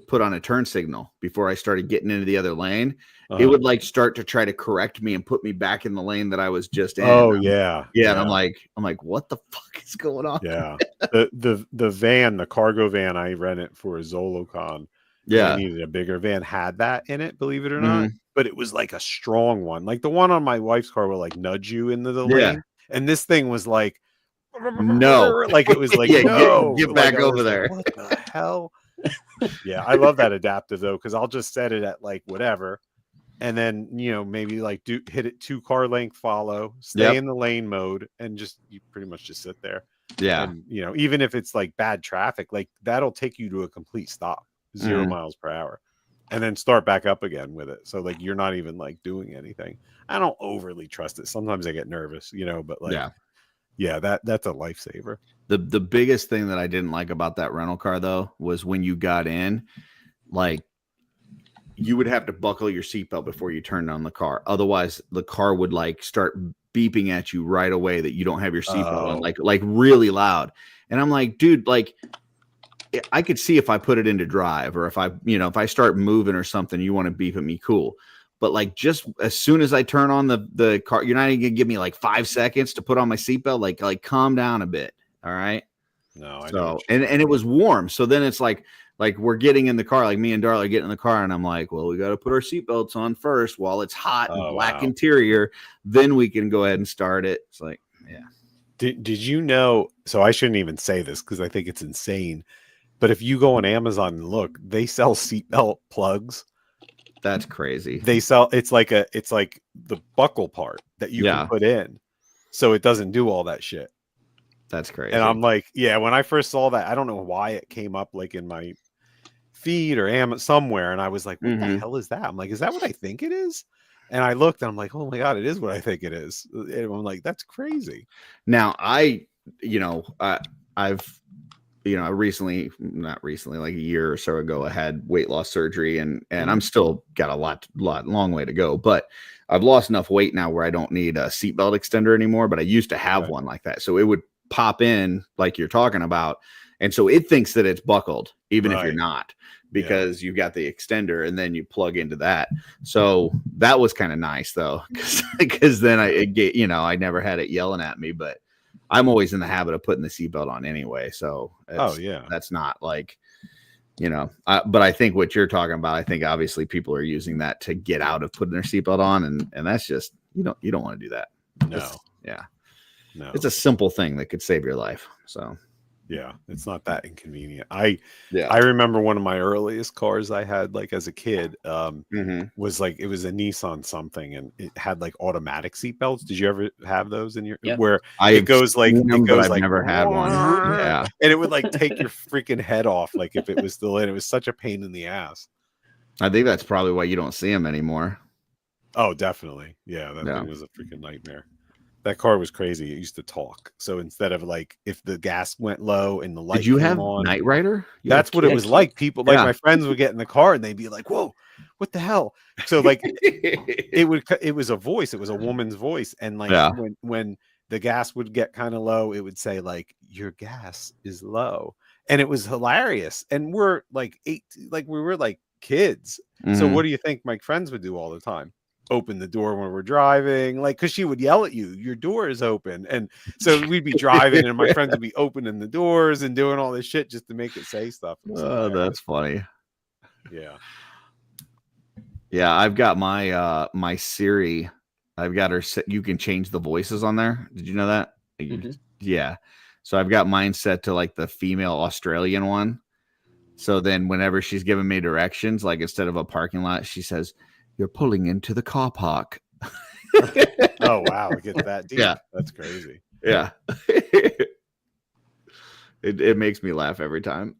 put on a turn signal before I started getting into the other lane, it would like start to try to correct me and put me back in the lane that I was just in. Oh yeah. And I'm like, what the fuck is going on? Yeah. The cargo van I rented for a Zolocon. Yeah. I needed a bigger van, had that in it, believe it or not. But it was like a strong one. Like the one on my wife's car will like nudge you into the lane. And this thing was like, no. Like it was like, no. Get back over there. What the hell? Yeah, I love that adaptive though, because I'll just set it at like whatever. And then, maybe like hit it 2 car length follow, stay in the lane mode, and you pretty much just sit there. Yeah. And, even if it's like bad traffic, like that'll take you to a complete stop. 0 miles per hour, and then start back up again with it. So like you're not even like doing anything. I don't overly trust it. Sometimes I get nervous, but like that's a lifesaver. The biggest thing that I didn't like about that rental car though was when you got in, like you would have to buckle your seatbelt before you turned on the car. Otherwise, the car would like start beeping at you right away that you don't have your seatbelt on, like really loud. And I'm like, dude, like I could see if I put it into drive or if I start moving or something, you want to beep at me, cool. But like just as soon as I turn on the car, you're not even gonna give me like 5 seconds to put on my seatbelt. Like calm down a bit. All right. No, I So know. and it was warm. So then it's like we're getting in the car, like me and Darla get in the car, and I'm like, well, we got to put our seatbelts on first while it's hot and black interior. Then we can go ahead and start it. It's like, yeah. Did you know? So I shouldn't even say this because I think it's insane. But if you go on Amazon and look, they sell seatbelt plugs. That's crazy. They sell it's like the buckle part that you can put in, so it doesn't do all that shit. That's crazy. And I'm like, yeah, when I first saw that, I don't know why it came up like in my feed or somewhere, and I was like, what the hell is that? I'm like, is that what I think it is? And I looked and I'm like, oh my God, it is what I think it is. And I'm like, that's crazy. Now I've not recently, like a year or so ago, I had weight loss surgery and I'm still got a long way to go, but I've lost enough weight now where I don't need a seatbelt extender anymore. But I used to have one like that. So it would pop in like you're talking about. And so it thinks that it's buckled, even if you're not, because you've got the extender and then you plug into that. So that was kind of nice though, because then I never had it yelling at me, but I'm always in the habit of putting the seatbelt on anyway. So that's not like, but I think what you're talking about, I think obviously people are using that to get out of putting their seatbelt on. And that's just, you don't want to do that. No. No, it's a simple thing that could save your life. So yeah, it's not that inconvenient. I remember one of my earliest cars I had like as a kid was like, it was a Nissan something and it had like automatic seatbelts. Did you ever have those in your where it goes like I've never had one. Yeah. And it would like take your freaking head off like if it was still in. It was such a pain in the ass. I think that's probably why you don't see them anymore. Oh, definitely. Yeah, that thing was a freaking nightmare. That car was crazy. It used to talk. So instead of like, if the gas went low and the light did you came have on, Knight Rider? That's what it was like. People like my friends would get in the car and they'd be like, "Whoa, what the hell?" So like, it was a voice. It was a woman's voice, and like when the gas would get kind of low, it would say like, "Your gas is low," and it was hilarious. And we're like we were like kids. So what do you think my friends would do all the time? Open the door when we're driving, like, because she would yell at you, your door is open. And so we'd be driving and my friends would be opening the doors and doing all this shit just to make it say stuff. Oh, that's funny. Yeah, I've got my Siri, I've got her set. You can change the voices on there. Did you know that? Yeah, so I've got mine set to like the female Australian one. So then whenever she's giving me directions, like instead of a parking lot, she says, "You're pulling into the car park." Oh, wow. Get that deep. Yeah. That's crazy. Yeah. It makes me laugh every time.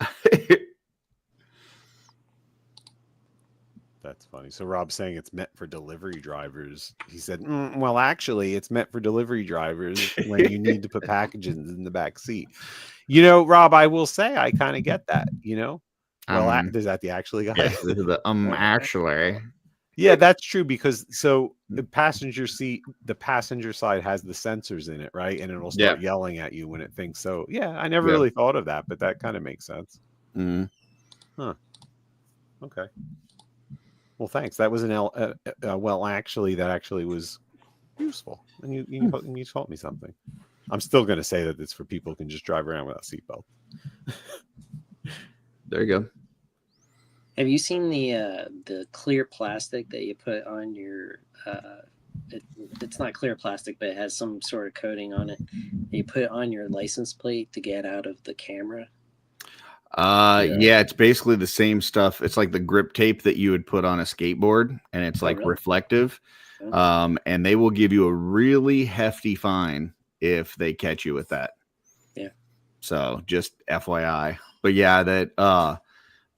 That's funny. So Rob's saying it's meant for delivery drivers. He said, well, actually, it's meant for delivery drivers when you need to put packages in the back seat. Rob, I will say I kind of get that, Well, is that the actually guy? Yes, this is the actually. Yeah, that's true, because so the passenger side has the sensors in it, right? And it'll start yelling at you when it thinks so. Yeah, I never really thought of that, but that kind of makes sense. Huh. Okay. Well, thanks. That was well, actually, that actually was useful, and you taught me something. I'm still going to say that it's for people who can just drive around without seatbelt. There you go. Have you seen the clear plastic that you put on your? It's not clear plastic, but it has some sort of coating on it. You put it on your license plate to get out of the camera. Yeah, it's basically the same stuff. It's like the grip tape that you would put on a skateboard, and it's like reflective. And they will give you a really hefty fine if they catch you with that. Yeah. So just FYI. But yeah, that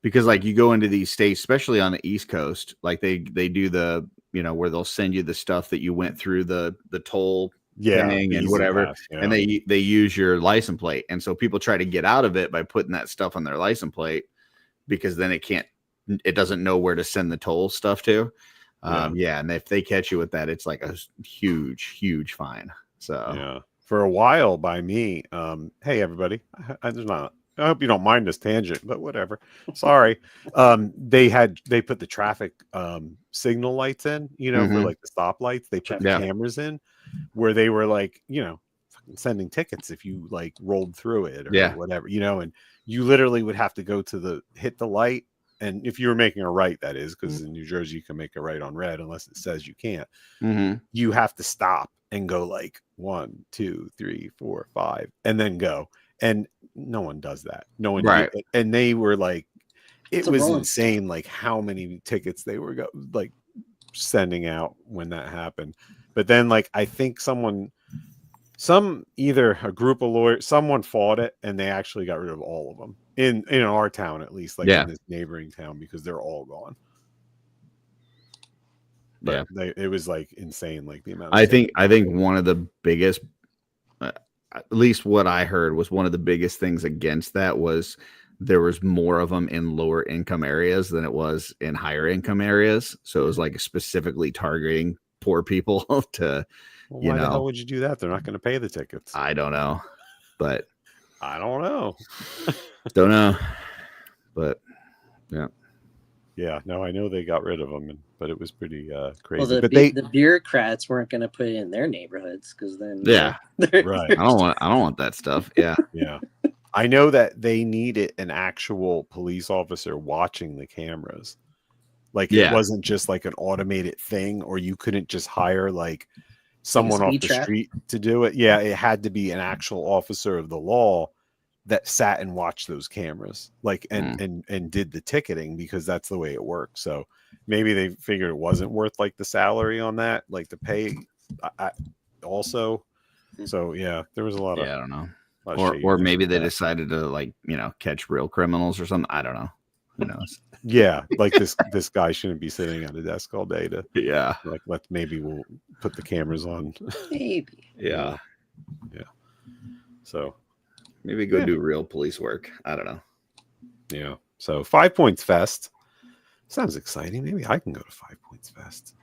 because like you go into these states, especially on the East Coast, like they do the, where they'll send you the stuff that you went through the toll thing and whatever. And they use your license plate. And so people try to get out of it by putting that stuff on their license plate, because then it can't it doesn't know where to send the toll stuff to. Yeah. Yeah, and if they catch you with that, it's like a huge fine. So yeah, for a while by me. Hey everybody, I hope you don't mind this tangent, but whatever. Sorry. They put the traffic signal lights in, for like the stoplights. They put the Yeah. cameras in where they were like, fucking sending tickets if you like rolled through it or Yeah. whatever, and you literally would have to go to hit the light. And if you were making a right, that is, because in New Jersey you can make a right on red unless it says you can't. You have to stop and go like 1, 2, 3, 4, 5, and then go. And no one does that. No one. Right. And they were like, it It's a was rolling insane, like how many tickets they were like sending out when that happened. But then, like, I think either a group of lawyers, someone fought it, and they actually got rid of all of them in our town, at least, like in this neighboring town, because they're all gone. But it was like insane, like the amount. I think one of the biggest, at least what I heard, was one of the biggest things against that was there was more of them in lower income areas than it was in higher income areas. So it was like specifically targeting poor people to. Well, why the hell would you do that? They're not going to pay the tickets. I don't know, but I don't know. Don't know, but yeah. Yeah, no, I know they got rid of them, but it was pretty crazy. Well, the bureaucrats weren't going to put it in their neighborhoods because then right. I don't want that stuff. Yeah, yeah. I know that they needed an actual police officer watching the cameras. Like it wasn't just like an automated thing, or you couldn't just hire like someone off the street to do it. Yeah, it had to be an actual officer of the law that sat and watched those cameras, like and did the ticketing, because that's the way it works. So maybe they figured it wasn't worth like the salary on that, like the pay also. So yeah, there was a lot of I don't know, or maybe they decided to like catch real criminals or something. I don't know. Who knows? Yeah, like this guy shouldn't be sitting at a desk all day to like maybe we'll put the cameras on. Maybe. Yeah. So maybe go do real police work. I don't know. Yeah. So 5 Points Fest sounds exciting. Maybe I can go to 5 Points Fest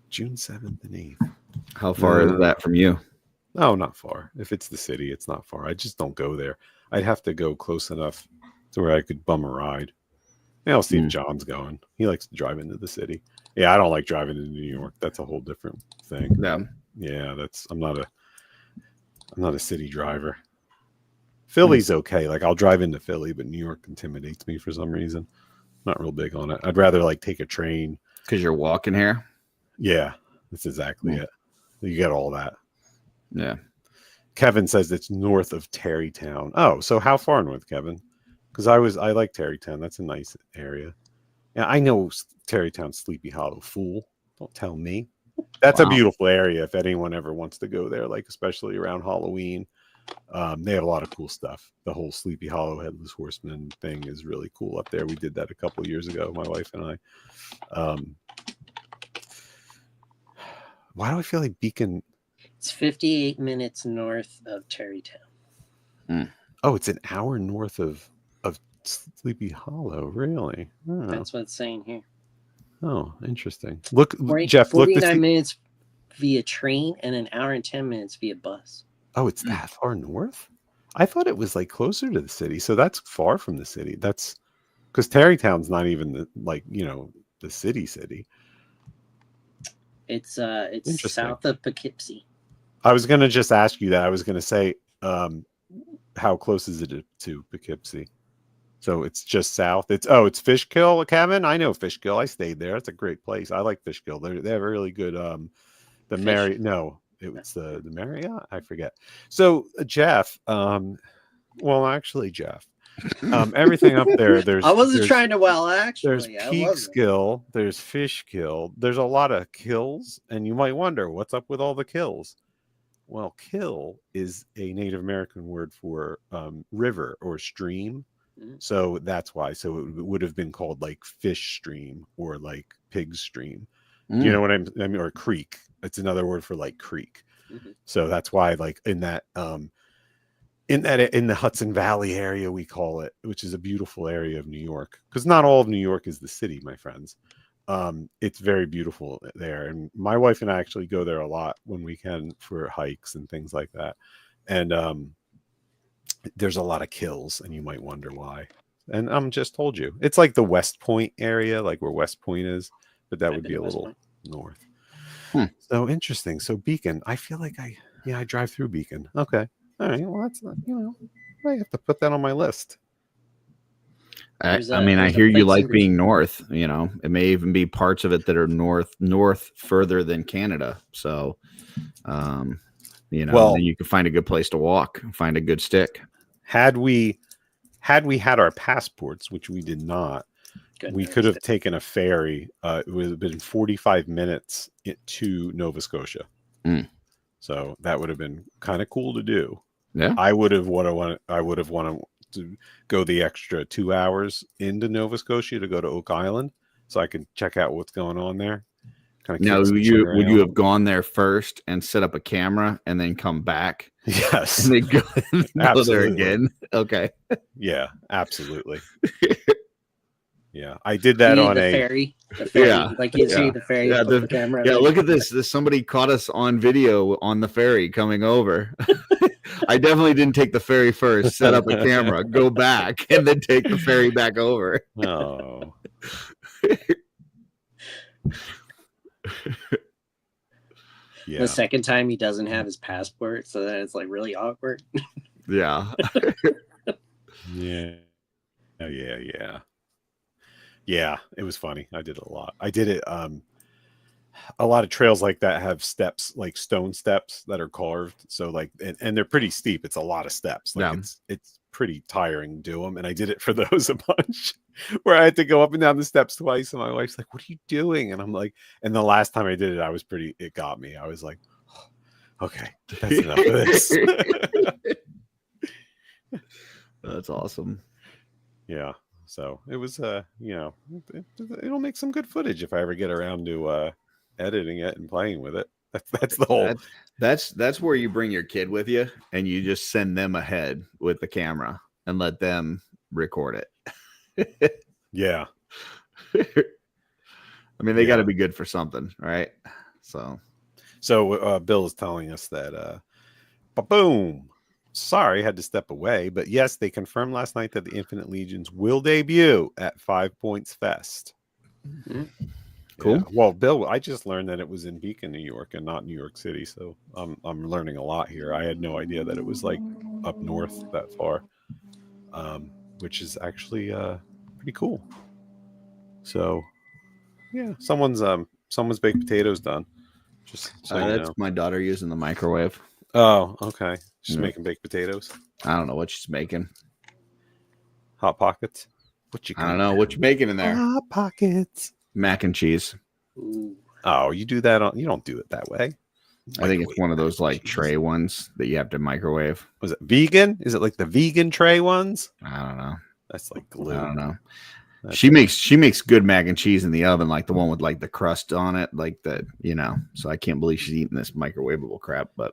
June 7th and 8th. How far is that from you? No, not far. If it's the city, it's not far. I just don't go there. I'd have to go close enough to where I could bum a ride. Yeah, I'll see if John's going. He likes to drive into the city. Yeah, I don't like driving into New York. That's a whole different thing. Yeah, I'm not a city driver. Philly's okay. Like I'll drive into Philly, but New York intimidates me for some reason. Not real big on it. I'd rather like take a train. Because you're walking here? Yeah, that's exactly it. You get all that. Yeah. Kevin says it's north of Tarrytown. Oh, so how far north, Kevin? Because I like Tarrytown. That's a nice area. Yeah, I know Tarrytown's Sleepy Hollow. Fool. Don't tell me. That's a beautiful area if anyone ever wants to go there, like especially around Halloween. They have a lot of cool stuff. The whole Sleepy Hollow Headless Horseman thing is really cool up there. We did that a couple years ago, my wife and I. Why do I feel like Beacon? It's 58 minutes north of Tarrytown. Oh, it's an hour north of Sleepy Hollow. Really? Oh. That's what it's saying here. Oh, interesting. Look, 40, Jeff. 49 minutes via train and an hour and 10 minutes via bus. Oh, it's that far north? I thought it was like closer to the city. So that's far from the city. That's because Tarrytown's not even the city. It's south of Poughkeepsie. I was going to just ask you that. I was going to say, how close is it to Poughkeepsie? So it's just south. It's Fishkill, Kevin. I know Fishkill. I stayed there. It's a great place. I like Fishkill. They have a really good it's the Marriott. I forget. So Jeff, Jeff, everything up there. I wasn't trying to. Well, actually, there's Peekskill. There's Fishkill. There's a lot of kills, and you might wonder what's up with all the kills. Well, kill is a Native American word for river or stream. So that's why. So it would have been called like fish stream or like pig stream. Do you know what I mean? Or creek. It's another word for like creek. So that's why, like in that in the Hudson Valley area, we call it, which is a beautiful area of New York, because not all of New York is the city, my friends. It's very beautiful there, and my wife and I actually go there a lot when we can for hikes and things like that. And there's a lot of kills, and you might wonder why. And I'm just told you, it's like the West Point area, like where West Point is, but that would be a little north. So interesting. So Beacon, I feel like I drive through Beacon. Okay, all right. Well, that's I have to put that on my list. I mean, I hear you like being north. It may even be parts of it that are north further than Canada. So, then you can find a good place to walk, find a good stick. Had we had our passports, which we did not, we could have taken a ferry. It would have been 45 minutes to Nova Scotia. So that would have been kind of cool to do. Yeah, I would have wanted to go the extra 2 hours into Nova Scotia to go to Oak Island, so I could check out what's going on there. Now, would you have gone there first and set up a camera and then come back? Yes, and then go there again. Okay. Yeah, absolutely. Yeah, I did that on the ferry. Yeah, like you see the ferry. Yeah, the camera. Yeah, look at this. Somebody caught us on video on the ferry coming over. I definitely didn't take the ferry first, set up a camera, go back, and then take the ferry back over. Oh. The second time he doesn't have his passport, so then it's like really awkward. Yeah. Yeah. Oh, yeah. Yeah, it was funny. I did it a lot. I did it. A lot of trails like that have steps, like stone steps that are carved. So like, and they're pretty steep. It's a lot of steps. Like it's pretty tiring to do them. And I did it for those a bunch, where I had to go up and down the steps twice. And my wife's like, "What are you doing?" And I'm like, and the last time I did it, it got me. I was like, oh, okay, that's enough of this. That's awesome. Yeah. So it was, it'll make some good footage if I ever get around to editing it and playing with it. That's the whole. That's where you bring your kid with you and you just send them ahead with the camera and let them record it. Yeah. I mean, they got to be good for something, right? So Bill is telling us that, boom. Sorry, had to step away, but yes, they confirmed last night that the Infinite Legions will debut at 5 Points Fest. Mm-hmm. Cool. Yeah. Well, Bill, I just learned that it was in Beacon, New York, and not New York City. So I'm learning a lot here. I had no idea that it was like up north that far, which is actually pretty cool. So yeah, someone's baked potatoes done. Just so that's my daughter using the microwave. Oh, okay. She's making baked potatoes. I don't know what she's making. Hot Pockets. I don't know what you're making in there. Hot Pockets. Mac and cheese. Ooh. Oh, you do that you don't do it that way. I think it's one of those like tray ones that you have to microwave. Was it vegan? Is it like the vegan tray ones? I don't know. That's like glue. I don't know. She makes good mac and cheese in the oven, like the one with like the crust on it, like that, So I can't believe she's eating this microwavable crap, but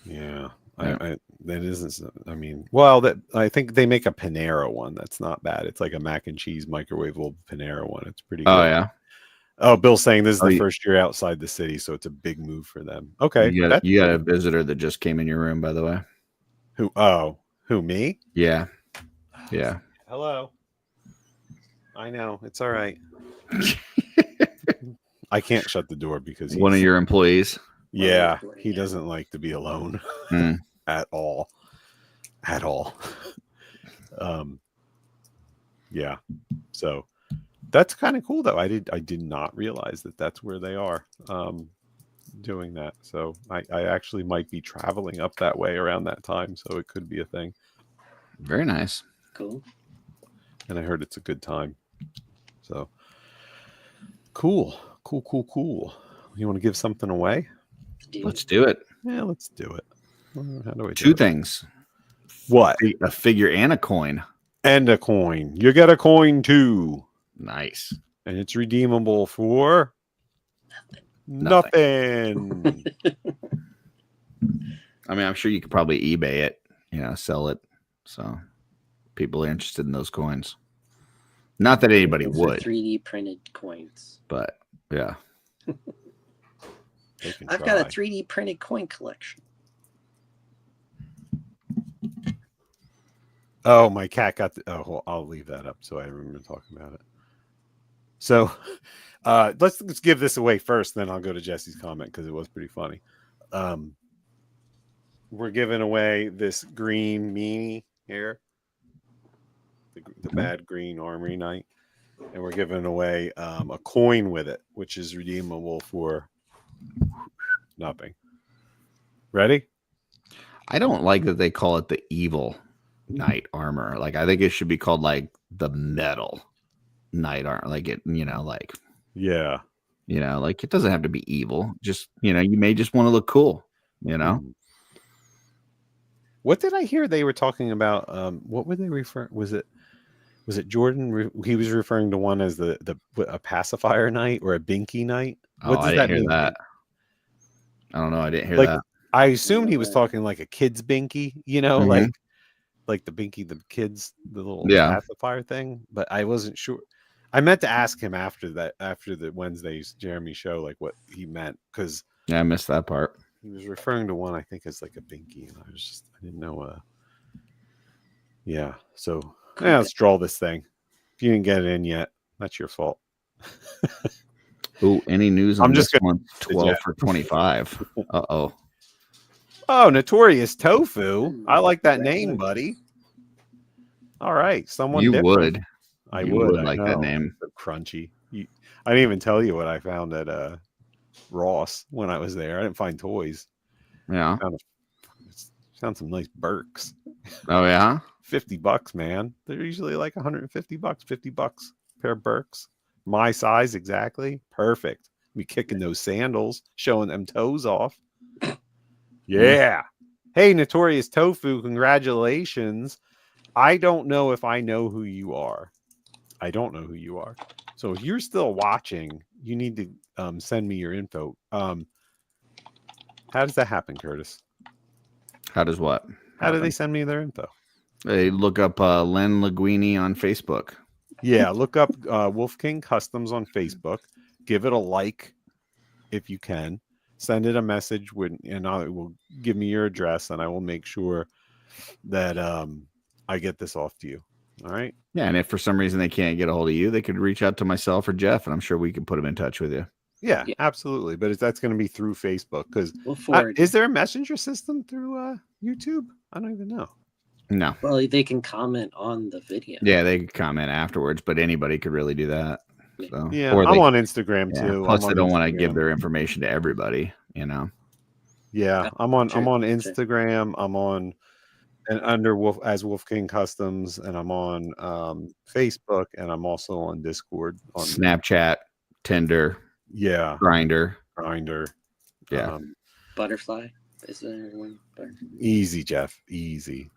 yeah. That isn't. I mean, well, I think they make a Panera one. That's not bad. It's like a mac and cheese microwavable Panera one. It's pretty good. Oh yeah. Oh, Bill's saying this is the first year outside the city, so it's a big move for them. Okay, you got a visitor that just came in your room, by the way. Who? Oh, who? Me? Yeah. Hello. I know it's all right. I can't shut the door because one of your employees. Yeah, he doesn't like to be alone at all. Yeah. So that's kind of cool though. I did not realize that that's where they are doing that. So I actually might be traveling up that way around that time. So it could be a thing. Very nice. Cool. And I heard it's a good time. So cool. You want to give something away? Let's do it. Yeah, let's do it. How do I do Two it? things. What? A figure and a coin. And a coin. You get a coin too. Nice. And it's redeemable for nothing. I mean, I'm sure you could probably eBay it. sell it. So people are interested in those coins. Not that anybody Those are would, 3D printed coins. but yeah. They can I've got a try. 3D printed coin collection. Oh, my cat got the. Oh, well, I'll leave that up so I remember talking about it. So, let's give this away first, then I'll go to Jesse's comment because it was pretty funny. We're giving away this green meanie here, the bad green armory knight, and we're giving away a coin with it, which is redeemable for nothing. Ready? I don't like that they call it the evil knight armor. Like I think it should be called like the metal knight armor. Like it, like Yeah. like it doesn't have to be evil. Just you may just want to look cool. What did I hear they were talking about? What were they referring? Was it Jordan? He was referring to one as a pacifier knight or a binky knight. What does I that didn't hear mean? that. I don't know. I didn't hear Like, that. I assumed he was talking like a kid's binky, Mhm. like the binky, the kids, the little Yeah. pacifier thing. But I wasn't sure. I meant to ask him after the Wednesday's Jeremy show, like what he meant, because Yeah, I missed that part. he was referring to one I think as like a binky, and I didn't know. Yeah. So yeah, let's draw this thing. If you didn't get it in yet, that's your fault. Ooh, any news on I'm just this gonna one? 12 for 25. Uh-oh. Oh, Notorious Tofu. I like that name, buddy. All right, someone You different. would. I You would. would like that name. So crunchy. I didn't even tell you what I found at Ross when I was there. I didn't find toys. Yeah. Found some nice Birks. Oh, yeah? $50, man. They're usually like $150, $50 pair of Birks. My size exactly. Perfect. Be kicking those sandals, showing them toes off. Yeah. Hey, Notorious Tofu, congratulations. I don't know if I know who you are. I don't know who you are. So if you're still watching, you need to send me your info. How does that happen, Curtis? How does what? How do they send me their info? They look up Len Linguini on Facebook. Yeah, look up Wolf King Customs on Facebook. Give it a like if you can. Send it a message and I will give me your address, and I will make sure that I get this off to you. All right. Yeah, and if for some reason they can't get a hold of you, they could reach out to myself or Jeff, and I'm sure we can put them in touch with you. Yeah. Absolutely. But that's going to be through Facebook because is there a messenger system through YouTube? I don't even know. No. Well, they can comment on the video. Yeah, they can comment afterwards, but anybody could really do that. So, yeah, I'm on Instagram too. Plus, they don't want to give their information to everybody, Yeah, I'm on Instagram. I'm on and under Wolf King Customs, and I'm on Facebook, and I'm also on Discord, on Snapchat, Tinder, Grinder. Yeah, Butterfly. Is there one? Easy, Jeff. Easy.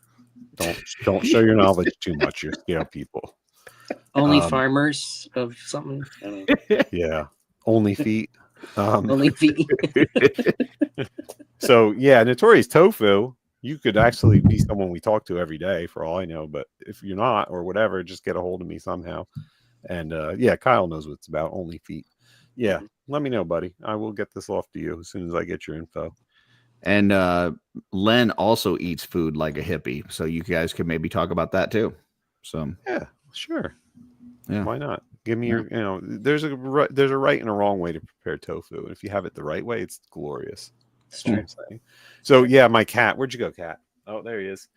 Don't show your knowledge too much. You scare people. Only farmers of something. I don't know. Yeah, only feet. Only feet. So yeah, Notorious Tofu. You could actually be someone we talk to every day, for all I know. But if you're not, or whatever, just get a hold of me somehow. And yeah, Kyle knows what it's about. Only feet. Yeah, let me know, buddy. I will get this off to you as soon as I get your info. And Len also eats food like a hippie, so you guys could maybe talk about that too. So yeah, sure. Yeah, why not? Give me your. There's a right and a wrong way to prepare tofu, and if you have it the right way, it's glorious. That's true. So yeah, my cat. Where'd you go, cat? Oh, there he is.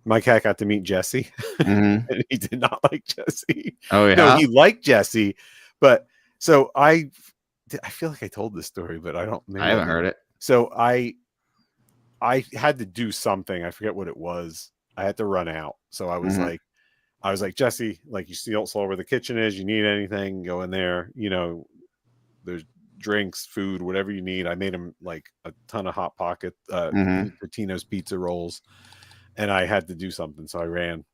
My cat got to meet Jesse, and he did not like Jesse. Oh yeah, no, he liked Jesse, but so I feel like I told this story, but I don't. I haven't heard it. So I had to do something. I forget what it was. I had to run out. So I was like, Jesse, like you saw where the kitchen is. You need anything, go in there. There's drinks, food, whatever you need. I made him like a ton of Hot Pocket, Totino's pizza rolls, and I had to do something. So I ran.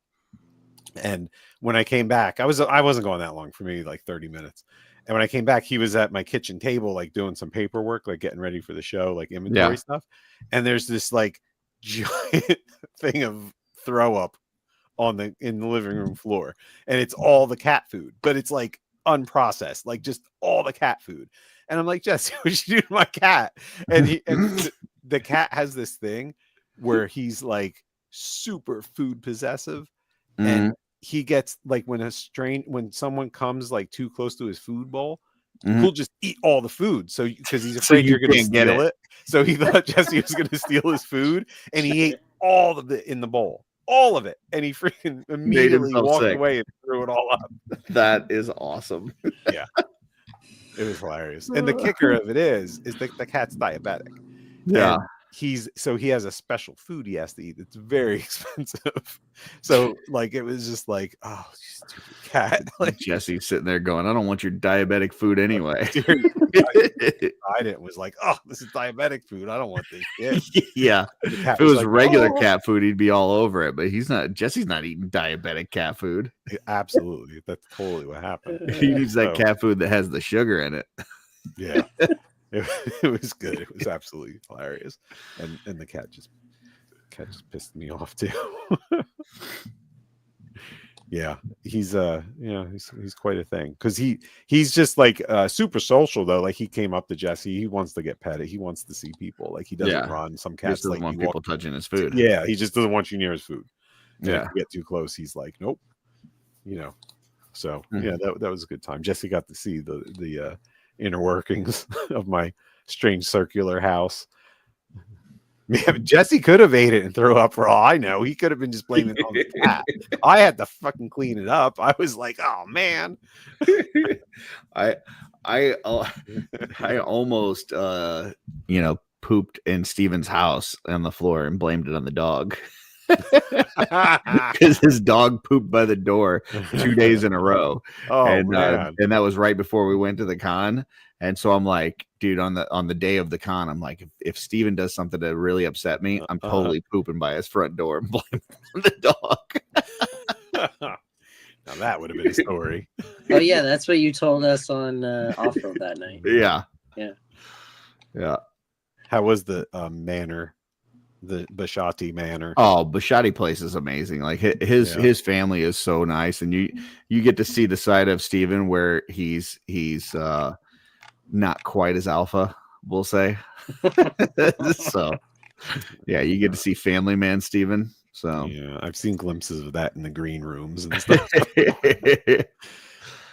And when I came back, I wasn't going that long, for maybe like 30 minutes. And when I came back, he was at my kitchen table, like doing some paperwork, like getting ready for the show, like inventory stuff. And there's this like giant thing of throw up in the living room floor, and it's all the cat food, but it's like unprocessed, like just all the cat food. And I'm like, Jesse, what you do to my cat? And the cat has this thing where he's like super food possessive, and he gets like when someone comes like too close to his food bowl, he'll just eat all the food. So because he's afraid you're going to steal it. So he thought Jesse was going to steal his food, and he ate all of it in the bowl. All of it, and he freaking immediately walked away and threw it all up. That is awesome. Yeah, it was hilarious. And the kicker of it is that the cat's diabetic. Yeah, and he has a special food he has to eat. It's very expensive. So like it was just like, oh, stupid cat. Like Jesse's sitting there going, I don't want your diabetic food anyway. Dude, I didn't was like, oh, this is diabetic food. I don't want this shit. Yeah. If it was like, regular cat food, he'd be all over it. But Jesse's not eting diabetic cat food. Absolutely. That's totally what happened. He needs that cat food that has the sugar in it. Yeah. It was good. It was absolutely hilarious. And the cat just pissed me off too. Yeah, he's quite a thing, because he's just like super social though. Like he came up to Jesse, he wants to get petted, he wants to see people. Like he doesn't run. Some cats doesn't like want people touching his food. Yeah, he just doesn't want you near his food. And yeah, if you get too close, he's like, nope. So yeah, that was a good time. Jesse got to see the inner workings of my strange circular house. Yeah, Jesse could have ate it and threw up for all I know. He could have been just blaming it on the cat. I had to fucking clean it up. I was like, oh man. I almost pooped in Steven's house on the floor and blamed it on the dog. Because his dog pooped by the door 2 days in a row. And that was right before we went to the con. And so I'm like, dude, on the day of the con, I'm like, if Steven does something to really upset me, I'm totally pooping by his front door and blaming the dog. Now that would have been a story. Oh yeah, that's what you told us on off-road that night. Yeah. How was the manor? The Bashati Manor. Oh, Bashati place is amazing. Like his family is so nice, and you get to see the side of Steven where he's not quite as alpha, we'll say. So yeah, you get to see family man Steven. So yeah, I've seen glimpses of that in the green rooms and stuff.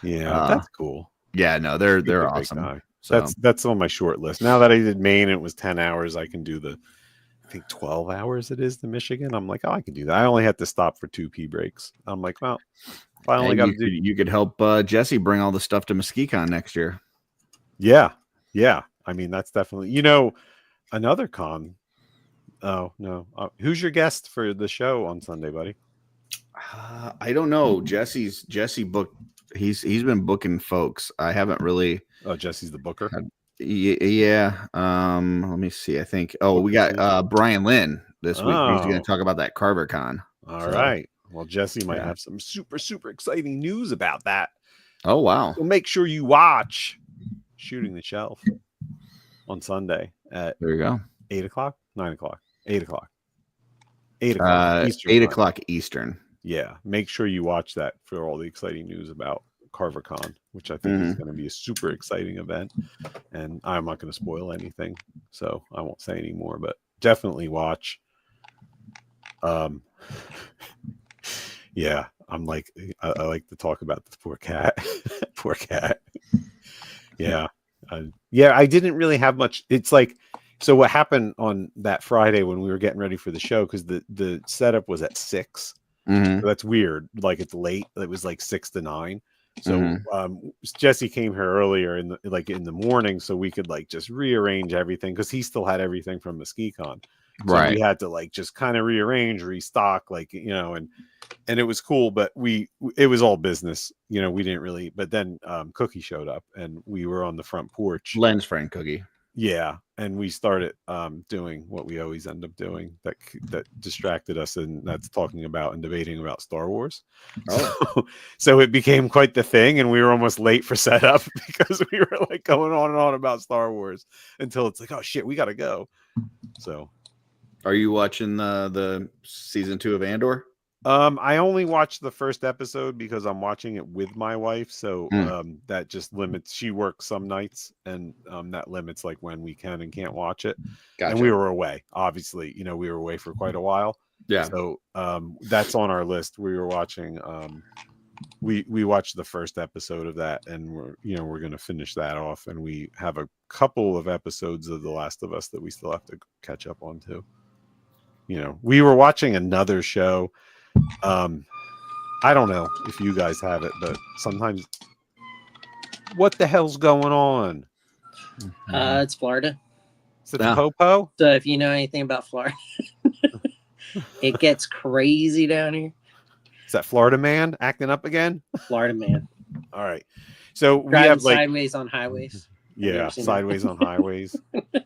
Yeah, that's cool. Yeah, no, they're awesome. So that's on my short list. Now that I did Maine, it was 10 hours. I can do I think 12 hours it is to Michigan. I'm like, oh, I can do that. I only had to stop for 2 pee breaks. I'm like, well, if I only got to do. You could help Jesse bring all the stuff to MesquiCon next year. Yeah. I mean, that's definitely, another con. Oh no, who's your guest for the show on Sunday, buddy? I don't know. Jesse booked. He's been booking folks. I haven't really. Oh, Jesse's the booker. Yeah. Let me see. I think. Oh, we got Brian Lynn this week. He's going to talk about that Carver Con. All right. Well, Jesse might have some super, super exciting news about that. Oh wow. So make sure you watch Shooting the Shelf on Sunday at there you go. 8 o'clock, 9 o'clock, 8 o'clock. 8 o'clock Eastern. Yeah. Make sure you watch that for all the exciting news about CarverCon, which I think is going to be a super exciting event. And I'm not going to spoil anything, so I won't say any more, but definitely watch. Yeah, I'm like, I like to talk about the poor cat. Poor cat. Yeah. I didn't really have much. It's like, so what happened on that Friday when we were getting ready for the show, because the setup was at 6. So that's weird. Like it's late. It was like 6 to 9. So Jesse came here earlier in the morning, so we could like just rearrange everything, because he still had everything from the SkiCon. So we had to like just kind of rearrange, restock, like, and it was cool, but it was all business, we didn't really. But then Cookie showed up, and we were on the front porch. Len's friend Cookie. Yeah, and we started doing what we always end up doing that distracted us, and that's talking about and debating about Star Wars. So it became quite the thing, and we were almost late for setup because we were like going on and on about Star Wars until it's like, oh shit, we gotta go. So Are you watching the season 2 of Andor? I only watched the first episode because I'm watching it with my wife, so that just limits. She works some nights, and that limits like when we can and can't watch it. Gotcha. And we were away, obviously. We were away for quite a while. Yeah. So that's on our list. We were watching. We watched the first episode of that, and we're going to finish that off. And we have a couple of episodes of The Last of Us that we still have to catch up on too. We were watching another show. I don't know if you guys have it, but sometimes what the hell's going on? It's Florida. Is it the Popo? So if you know anything about Florida, it gets crazy down here. Is that Florida man acting up again? Florida man. All right. So we Driving have like sideways on highways. Yeah, sideways on highways,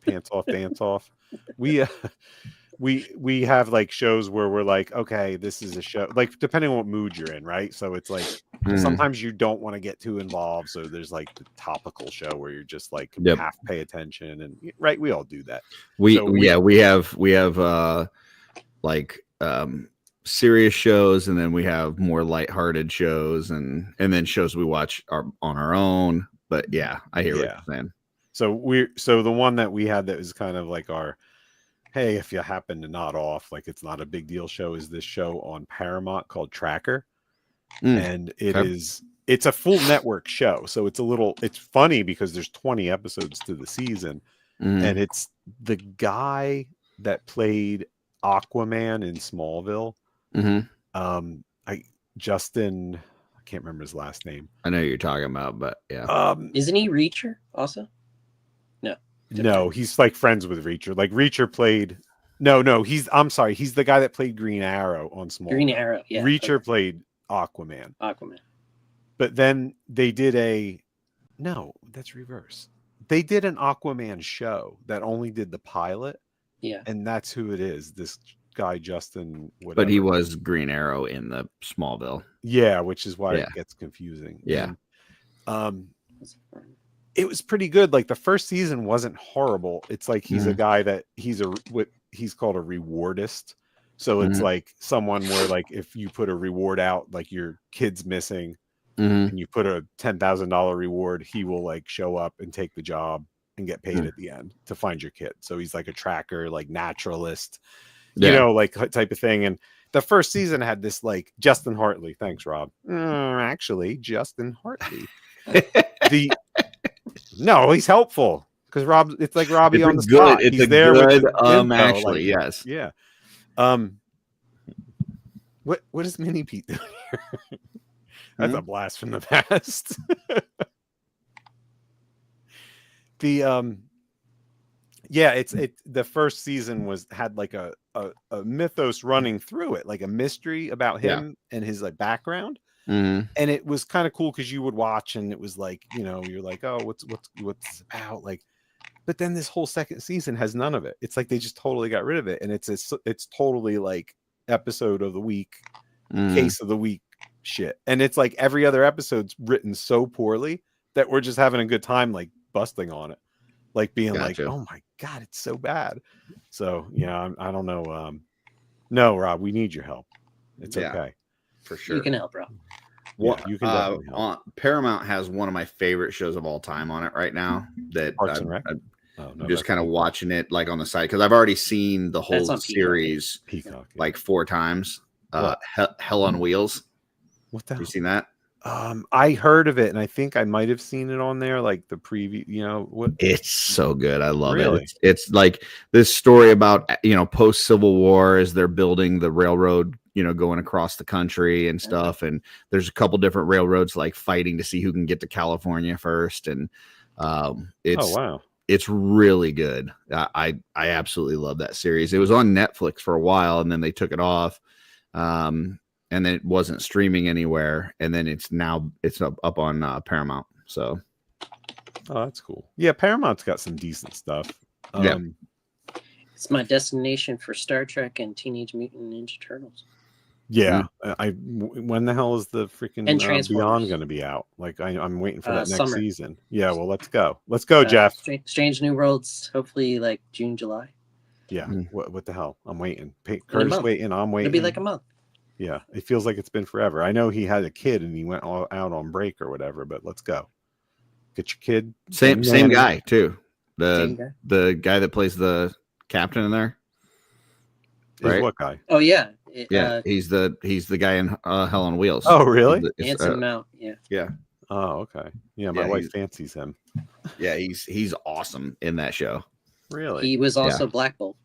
pants off, dance off. We have like shows where we're like, okay, this is a show, like depending on what mood you're in, right? So it's like sometimes you don't want to get too involved. So there's like the topical show where you're just like half pay attention, and right, we all do that. We have serious shows, and then we have more lighthearted shows, and then shows we watch on our own. But yeah, I hear what you're saying. So the one that we had that was kind of like our, hey, if you happen to nod off, like it's not a big deal show, is this show on Paramount called Tracker. And it's a full network show. So it's funny because there's 20 episodes to the season. And it's the guy that played Aquaman in Smallville. Justin, I can't remember his last name. I know who you're talking about, but yeah. Isn't he Reacher also? No, he's like friends with Reacher. Like Reacher played. No, I'm sorry. He's the guy that played Green Arrow on Smallville. Green Arrow, yeah. Reacher played Aquaman. But then they did that's reverse. They did an Aquaman show that only did the pilot. Yeah. And that's who it is. This guy, Justin, whatever. But he was Green Arrow in the Smallville. Yeah, which is why it gets confusing. Yeah. And, it was pretty good. Like the first season wasn't horrible. It's like he's a guy that he's called a rewardist. So it's like someone where like if you put a reward out, like your kid's missing, and you put a $10,000 reward, he will like show up and take the job and get paid at the end to find your kid. So he's like a tracker, like naturalist, like type of thing. And the first season had this like Justin Hartley. Thanks, Rob. Actually, Justin Hartley. No, he's helpful because Rob. It's like Robbie on the spot. It's he's there good, with the actually, yes, yeah. What is Mini Pete doing here? That's a blast from the past. The the first season had like a mythos running through it, like a mystery about him and his like background. And it was kind of cool because you would watch and it was like, you're like, oh, what's about, like, but then this whole second season has none of it. It's like they just totally got rid of it, and it's totally like episode of the week, case of the week shit, and it's like every other episode's written so poorly that we're just having a good time like busting on it, like being like, oh my god, it's so bad. So I don't know. No, Rob, we need your help. It's okay. For sure. You can help, Rob. You can definitely help. Paramount has one of my favorite shows of all time on it right now. That I'm just kind of watching it like on the side because I've already seen the whole series like 4 times. Hell on Wheels. What the hell? You seen that? I heard of it, and I think I might have seen it on there, like the preview. What? It's so good. I love it. It's like this story about post Civil War as they're building the railroad, going across the country and stuff. And there's a couple different railroads like fighting to see who can get to California first. And it's really good. I absolutely love that series. It was on Netflix for a while, and then they took it off. And then it wasn't streaming anywhere, and then it's up on Paramount. So, that's cool. Yeah, Paramount's got some decent stuff. It's my destination for Star Trek and Teenage Mutant Ninja Turtles. Yeah, when the hell is the freaking Beyond going to be out? Like I'm waiting for that next season. Yeah, well, let's go, Jeff. Strange New Worlds, hopefully like June, July. Yeah. Mm. What the hell? I'm waiting. month. Curtis waiting. I'm waiting. It'll be like a month. Yeah. It feels like it's been forever. I know he had a kid and he went out on break or whatever, but let's go. Get your kid. Same guy too. Same guy? The guy that plays the captain in there. Is Right? what guy? Oh yeah. Yeah, he's the guy in Hell on Wheels. Oh, really? Anson Mount. Yeah. Yeah. Oh, okay. Yeah, my Yeah, wife fancies him. Yeah, he's awesome in that show. Really? He was also Black Bolt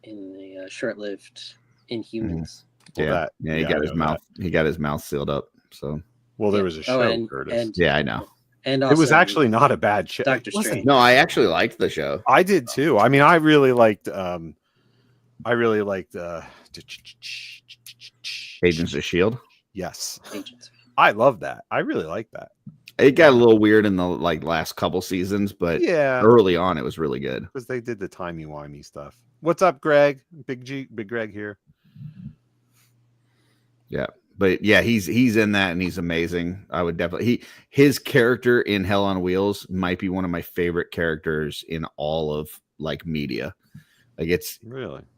in the short-lived Inhumans. Well, he got his mouth. He got his mouth sealed up. So. Well, there was a show, Curtis. Yeah, I know. And also, it was actually not a bad show. Doctor Strange. No, I actually liked the show. I did too. I mean, I really liked. Agents of S.H.I.E.L.D. Yes, Agents. I love that. I really like that. It got a little weird in the last couple seasons, but Yeah, early on it was really good. because they did the timey-wimey stuff. What's up, Greg? Big Greg here. Yeah. But yeah, he's in that and he's amazing. I would definitely his character in Hell on Wheels might be one of my favorite characters in all of media. Like it's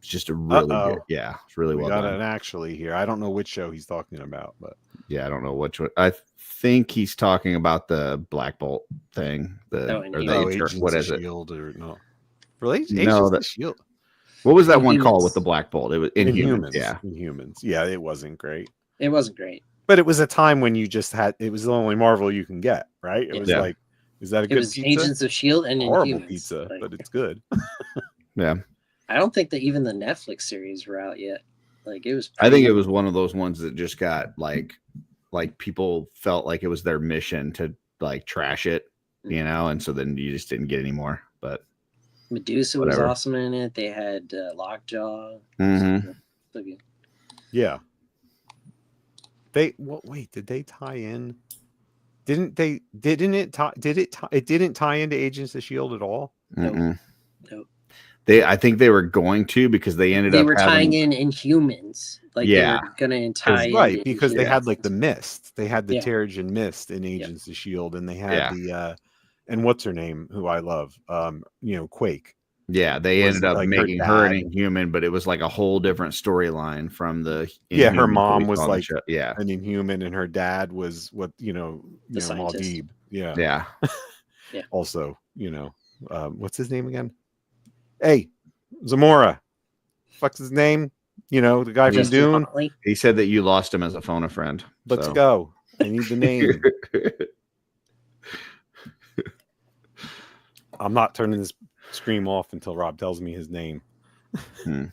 just a really good, it's really well got done. an actually here. I don't know which show he's talking about, but yeah, I don't know which one. I think he's talking about the Black Bolt thing. What is it? Shield or no? Really? No, that's Shield. What was that one called with the Black Bolt? It was Inhumans. Yeah, Inhumans. Yeah, it wasn't great. It wasn't great. But it was a time when you just had it was the only Marvel you can get, right? It was like, is that a good pizza? Agents of S.H.I.E.L.D. and horrible Inhumans, pizza, but it's good. Yeah. I don't think that even the Netflix series were out yet. Like it was. I think it was one of those ones that just got like people felt like it was their mission to trash it, and so then you just didn't get any more. But Medusa was awesome in it. They had Lockjaw. Mm-hmm. So good. Yeah. Wait, did they tie in? Didn't it didn't tie into Agents of S.H.I.E.L.D. at all? Nope. Nope. I think they were going to because they were tying in Inhumans. They were gonna tie in because they had the mist. They had the Terrigen mist in Agents of S.H.I.E.L.D. and they had the and what's her name, who I love, Quake. Yeah, they ended up making her an Inhuman, but it was like a whole different storyline from the. Her mom was an Inhuman, and her dad was Muad'Dib. Yeah. Also, what's his name again? Hey, Zamora. Fuck's his name? The guy from Dune. He said that you lost him as a phone a friend. Let's go. I need the name. I'm not turning this stream off until Rob tells me his name.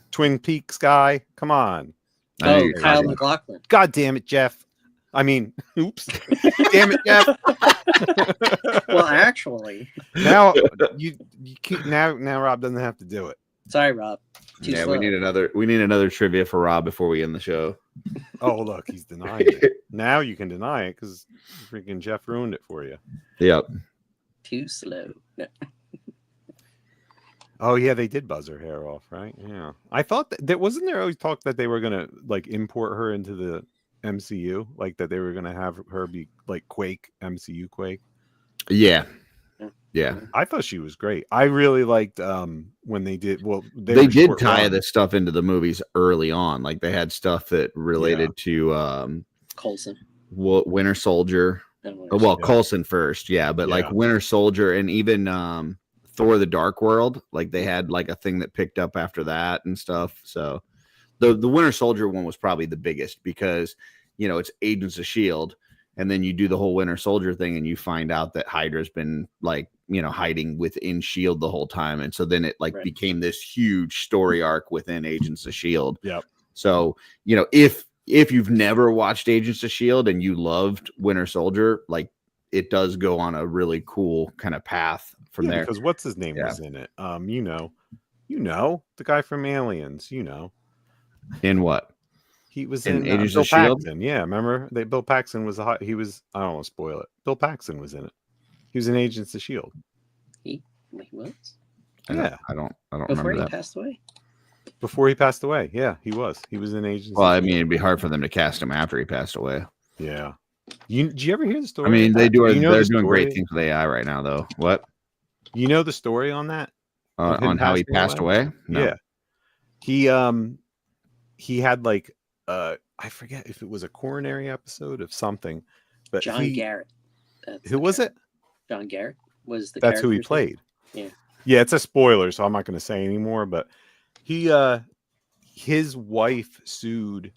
Twin Peaks guy. Come on. Oh, Kyle MacLachlan. God damn it, Jeff. I mean, oops. Damn it, Jeff. Well, actually. Now you keep now Rob doesn't have to do it. Sorry, Rob. Slow. we need another trivia for Rob before we end the show. Oh, look, he's denying it. Now you can deny it because freaking Jeff ruined it for you. Yep. Too slow. No. Oh yeah, they did buzz her hair off, right? Yeah, I thought that wasn't there always talk that they were gonna import her into the MCU, that they were gonna have her be Quake, MCU Quake. Yeah. I thought she was great. I really liked when they did. Well, they did tie this stuff into the movies early on. They had stuff that related to Coulson, Winter Soldier. Coulson first, but Winter Soldier and even Thor: The Dark World, they had a thing that picked up after that and stuff. So the Winter Soldier one was probably the biggest because it's Agents of S.H.I.E.L.D. and then you do the whole Winter Soldier thing and you find out that Hydra's been hiding within S.H.I.E.L.D. the whole time, and so then it became this huge story arc within Agents of S.H.I.E.L.D. Yep. So if you've never watched Agents of S.H.I.E.L.D. and you loved Winter Soldier, it does go on a really cool kind of path from there. Because what's his name was in it? The guy from Aliens. In what? He was in Agents Bill of S.H.I.E.L.D.? Paxton. Yeah, remember? Bill Paxton was he was. I don't want to spoil it. Bill Paxton was in it. He was in Agents of S.H.I.E.L.D. He was. I don't Before remember he that. passed away. Before he passed away, yeah, he was. He was in Agents. Well, I mean, it'd be hard for them to cast him after he passed away. Yeah. Did you ever hear the story? I mean, they're doing great things with AI right now, though. What? You know the story on that? On how he passed away? No. Yeah. He had like I forget if it was a coronary episode of something, but John Garrett. Who was it? John Garrett was the. That's who he played. Yeah, it's a spoiler, so I'm not going to say anymore. But his wife sued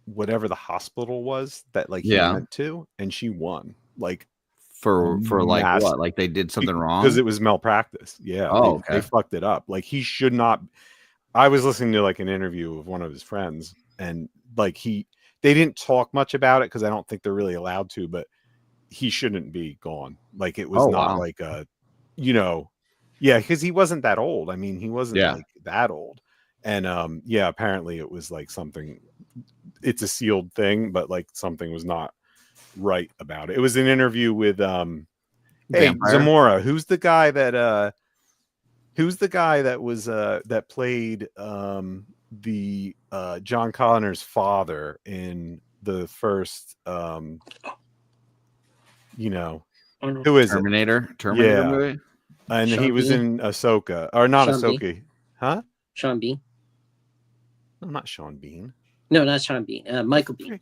whatever the hospital was that like he went to, and she won. Like for like what? Like they did something wrong because it was malpractice. Yeah. Oh, they fucked it up. Like he should not. I was listening to like an interview of one of his friends, and like they didn't talk much about it because I don't think they're really allowed to, but he shouldn't be gone. Like it was like a, because he wasn't that old. I mean, he wasn't like that old. And apparently it was like something, it's a sealed thing, but like something was not right about it. It was an interview with hey, Zamora, who's the guy that was that played the John Connor's father in the first who is Terminator movie? And Sean he was Bean? in Ahsoka, or not Sean Ahsoka, Bean? huh? Sean Bean? No, not Sean Bean. No, not Sean Bean. Michael Bean.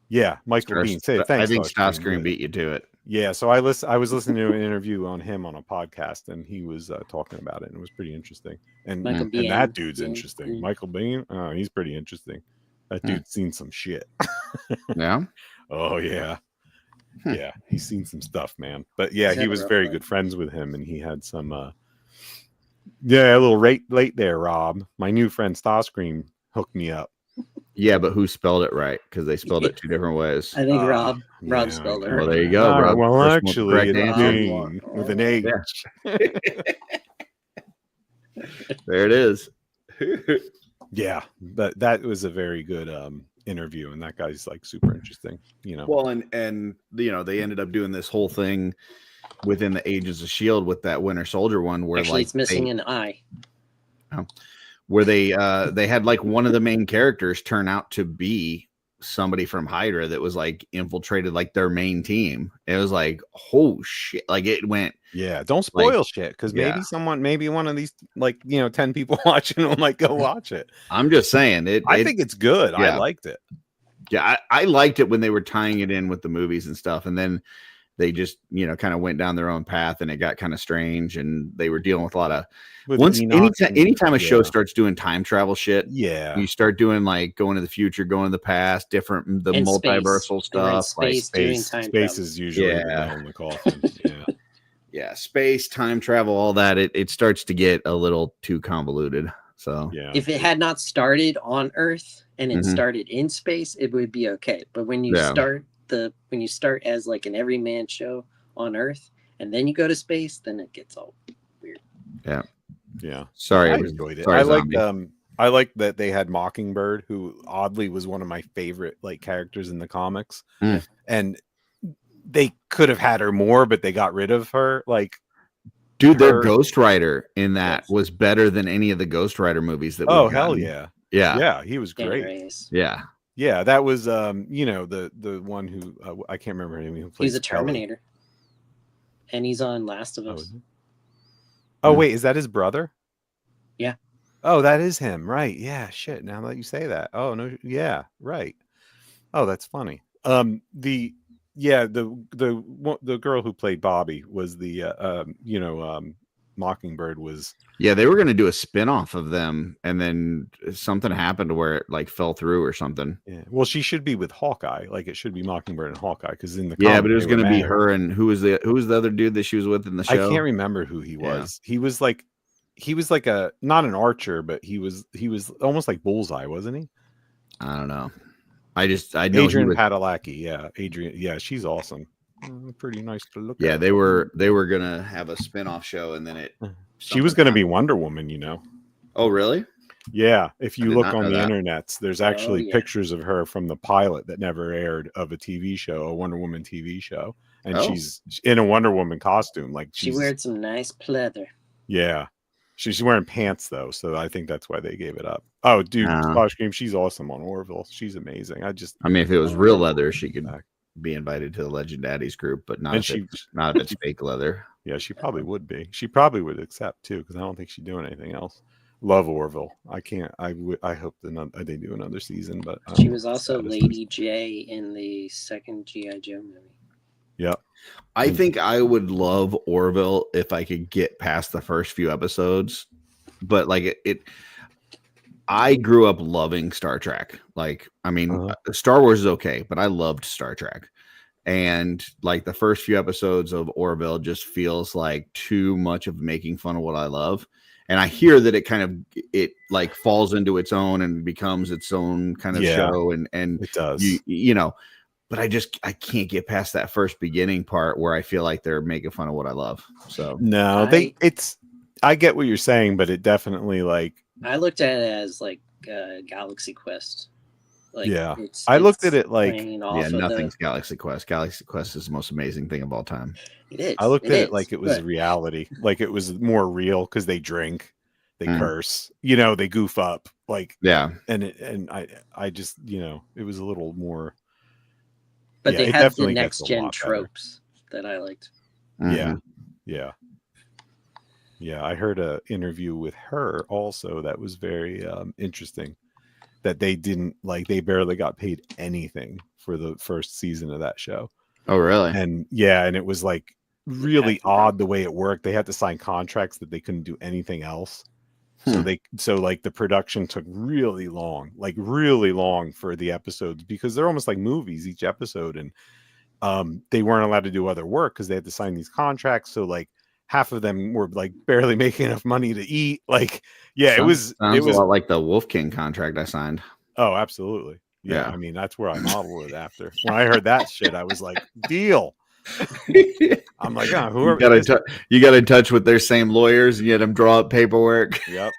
Yeah, Michael Bean. Say thanks. I think Starscream beat you to it. Yeah, so I was listening to an interview on him on a podcast, and he was talking about it, and it was pretty interesting. And that dude's interesting. Michael Bean, he's pretty interesting. That dude's seen some shit. Yeah. Oh yeah. Yeah, he's seen some stuff, man. But yeah, he was very good friends with him, and he had some a little late there, Rob. My new friend Starscream hooked me up. Yeah, but who spelled it right? Because they spelled it two different ways. I think Rob spelled it right. Well, there you go, Rob. Well, actually, it's with an H. Yeah. There it is. Yeah, but that was a very good interview, and that guy's like super interesting. Well, and they ended up doing this whole thing within the Agents of S.H.I.E.L.D. with that Winter Soldier one, where actually it's missing an eye. Where they had like one of the main characters turn out to be somebody from Hydra that was like infiltrated like their main team. It was like, oh shit, like it went. Yeah, don't spoil shit, because maybe one of these 10 people watching will like go watch it. I'm just saying I think it's good. Yeah. I liked it. Yeah, I liked it when they were tying it in with the movies and stuff, and then they just kind of went down their own path, and it got kind of strange, and they were dealing with a lot of anytime a show starts doing time travel shit, you start doing like going to the future, going to the past, the multiversal stuff. Space is usually in the coffin. Yeah, space, time travel, all that. It starts to get a little too convoluted. So if it had not started on Earth and it started in space, it would be okay. But when you start as like an everyman show on Earth and then you go to space, then it gets all weird. Yeah. Sorry, I enjoyed it. I liked that they had Mockingbird, who oddly was one of my favorite like characters in the comics, and they could have had her more, but they got rid of her. Like, dude, their Ghost Rider in that was better than any of the Ghost Rider movies that. Oh hell yeah, yeah, he was great. Yeah, that was the one who I can't remember him. Who plays he's a Terminator, and he's on Last of Us. Oh wait, is that his brother? Yeah. Oh, that is him, right? Yeah, shit. Now that you say that, oh no, yeah, right. Oh, that's funny. The girl who played Bobby was the Mockingbird was. Yeah, they were going to do a spin-off of them, and then something happened where it like fell through or something. Yeah. Well, she should be with Hawkeye. Like it should be Mockingbird and Hawkeye, because in the but it was going to be her and who was the other dude that she was with in the show? I can't remember who he was. Yeah. He was like a not an archer, but he was almost like Bullseye, wasn't he? I don't know. I know Adrian Padalecki. Yeah, Adrian. Yeah, she's awesome. Pretty nice to look at. Yeah, they were gonna have a spin-off show, and then she was gonna be Wonder Woman, Oh, really? Yeah. If you look on the internets, there's actually pictures of her from the pilot that never aired of a TV show, a Wonder Woman TV show, and she's in a Wonder Woman costume. Like she wears some nice pleather. Yeah. She's wearing pants though, so I think that's why they gave it up. Oh, dude, Starscream, she's awesome on Orville. She's amazing. I mean, if it was real leather, she could be invited to the Legend Daddies group, but not if it's fake leather. Yeah, she probably would be. She probably would accept too, because I don't think she'd doing anything else. Love Orville. I can't. I hope they do another season, but I don't She know was what the also status is. Lady J in the second G.I. Joe movie. Yep. I think I would love Orville if I could get past the first few episodes, but like I grew up loving Star Trek. Like, I mean, Star Wars is okay, but I loved Star Trek. And like the first few episodes of Orville just feels like too much of making fun of what I love. And I hear that it like falls into its own and becomes its own kind of show. And it does, you know, but I can't get past that first beginning part where I feel like they're making fun of what I love. So no, I get what you're saying, but it definitely like, I looked at it as like Galaxy Quest. Like, I looked at it like, nothing's Galaxy Quest. Galaxy Quest is the most amazing thing of all time. It is. I looked at it like it was reality, like it was more real because they drink, they curse, they goof up, like and I just it was a little more. But they had the next gen tropes that I liked. Yeah. I heard an interview with her also that was very interesting. That they barely got paid anything for the first season of that show. Oh, really? And and it was like really odd the way it worked. They had to sign contracts that they couldn't do anything else. So like the production took really long for the episodes because they're almost like movies each episode. And they weren't allowed to do other work because they had to sign these contracts. So like half of them were like barely making enough money to eat. Like, it was a lot like the Wolf King contract I signed. Oh, absolutely. Yeah. I mean, that's where I modeled it after. When I heard that shit, I was like, deal. I'm like, whoever you got in touch with their same lawyers and you had them draw up paperwork. Yep.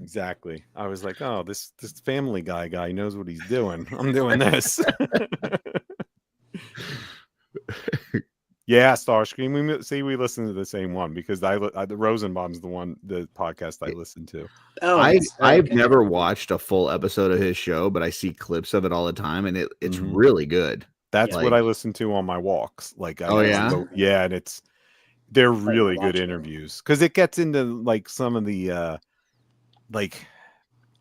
Exactly. I was like, oh, this Family guy knows what he's doing. I'm doing this. Yeah, Starscream. We listen to the same one because the Rosenbaum's the podcast I listen to. Oh, I've never watched a full episode of his show, but I see clips of it all the time, and it's really good. That's what I listen to on my walks. Like, and they're really good interviews because it gets into like some of the like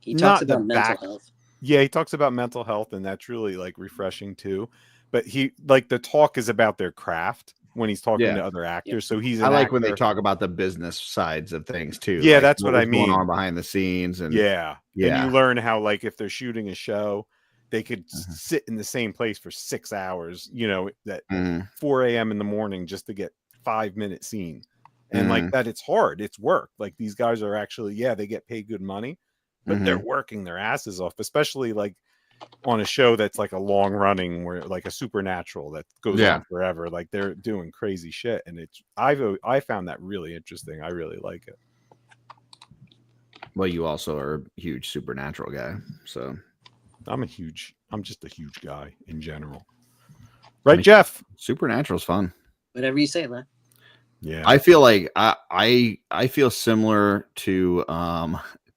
he talks about mental health. Yeah, he talks about mental health, and that's really like refreshing too. But the talk is about their craft when he's talking to other actors. So he's. I like when they talk about the business sides of things too. Yeah, like that's what I mean. Going on behind the scenes, and and you learn how like if they're shooting a show, they could sit in the same place for 6 hours. 4 a.m. in the morning just to get 5-minute scene, and like that, it's hard. It's work. Like these guys are actually they get paid good money, but they're working their asses off, especially like. On a show that's like a long running where like a Supernatural that goes on forever, like they're doing crazy shit, and I found that really interesting. I really like it. Well, you also are a huge Supernatural guy, so I'm just a huge guy in general, right? Jeff? Supernatural's fun. Whatever you say, man. Yeah, I feel like I feel similar to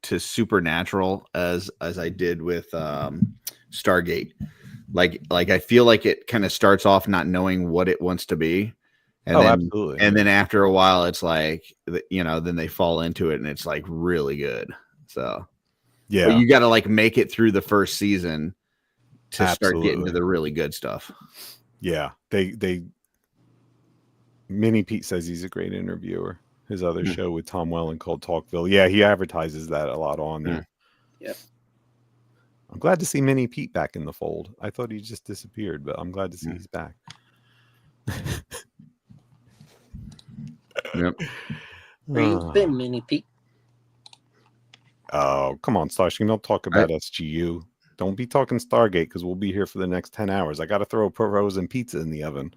Supernatural as I did with Stargate. Like I feel like it kind of starts off not knowing what it wants to be, and absolutely. And then after a while, it's like then they fall into it, and it's like really good. So but you got to like make it through the first season to start getting to the really good stuff. Yeah, they. Mini Pete says he's a great interviewer. His other show with Tom Welling called Talkville. Yeah, he advertises that a lot on there. Yep. I'm glad to see Mini Pete back in the fold. I thought he just disappeared, but I'm glad to see he's back. Yep. Where you been, Mini Pete? Oh, come on, Starscream. Don't talk about SGU. Don't be talking Stargate because we'll be here for the next 10 hours. I got to throw a frozen pizza in the oven.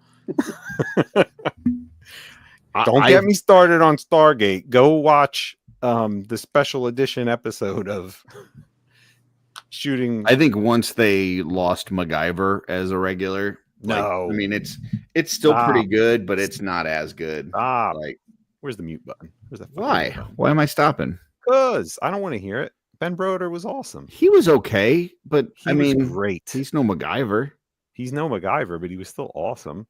Don't get me started on Stargate. Go watch the special edition episode of shooting. I think once they lost MacGyver as a regular, I mean it's still pretty good, but it's not as good. Like, where's the mute button? Where's that? Why? Why am I stopping? Because I don't want to hear it. Ben Broder was awesome. He was okay, but he was great. He's no MacGyver. He's no MacGyver, but he was still awesome.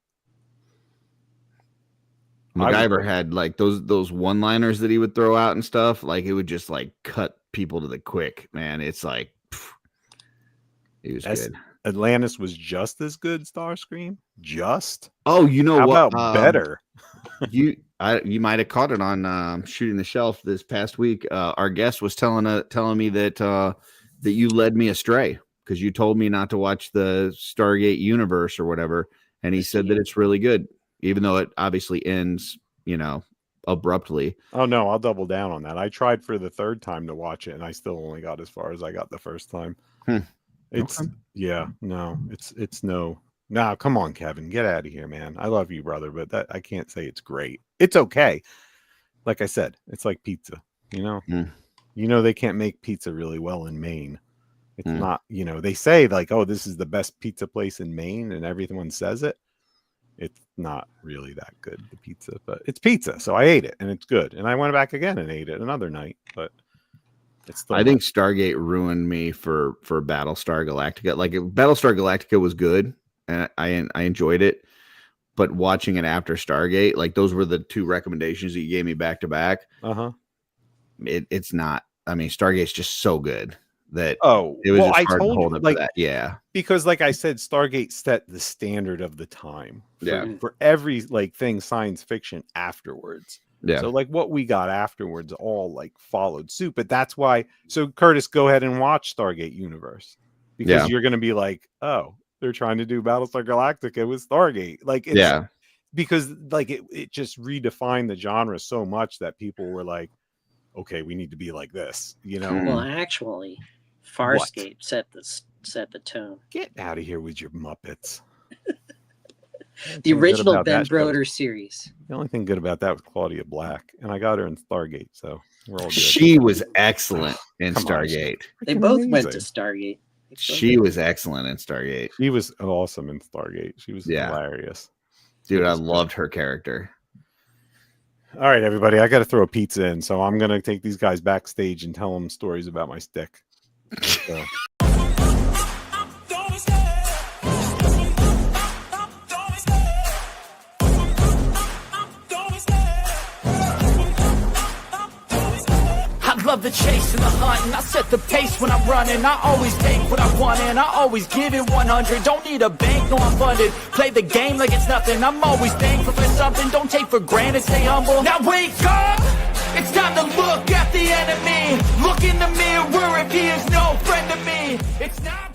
MacGyver had like those one-liners that he would throw out and stuff. Like it would just like cut people to the quick, man. It's like he was good. Atlantis was just as good, Starscream. Just. Oh, you know How what? about better? you might have caught it on Shooting the Shelf this past week. Our guest was telling me that you led me astray because you told me not to watch the Stargate universe or whatever, and he said that it's really good, even though it obviously ends, abruptly. Oh no, I'll double down on that. I tried for the third time to watch it, and I still only got as far as I got the first time. It's no. Nah, come on, Kevin, get out of here, man. I love you, brother, but I can't say it's great. It's okay. Like I said, it's like pizza. They can't make pizza really well in Maine. It's not. They say like, oh, this is the best pizza place in Maine, and everyone says it. It's not really that good, the pizza, but it's pizza. So I ate it, and it's good. And I went back again and ate it another night, but. I think Stargate ruined me for Battlestar Galactica. Like Battlestar Galactica was good and I enjoyed it, but watching it after Stargate, like those were the two recommendations that you gave me back to back. It's not. I mean, Stargate's just so good that it was just hard to hold up to that. Yeah, because like I said, Stargate set the standard of the time. For every thing science fiction afterwards. Yeah. So like what we got afterwards all like followed suit, but that's why. So Curtis, go ahead and watch Stargate Universe because you're going to be like, oh, they're trying to do Battlestar Galactica with Stargate. Like, because like it just redefined the genre so much that people were like, okay, we need to be like this, Well, actually, Farscape set the tone. Get out of here with your Muppets. The original Ben Broder series. The only thing good about that was Claudia Black, and I got her in Stargate, so we're all good. She was excellent in Stargate. They both went to Stargate. She was excellent in Stargate. She was awesome in Stargate. She was hilarious. Dude, I loved her character. All right, everybody, I got to throw a pizza in, so I'm going to take these guys backstage and tell them stories about my stick. So. Love the chase and the hunt, and I set the pace when I'm running. I always take what I want and I always give it 100. Don't need a bank, no, I'm funded. Play the game like it's nothing. I'm always thankful for something. Don't take for granted, stay humble. Now wake up! It's time to look at the enemy. Look in the mirror if he is no friend to me. It's not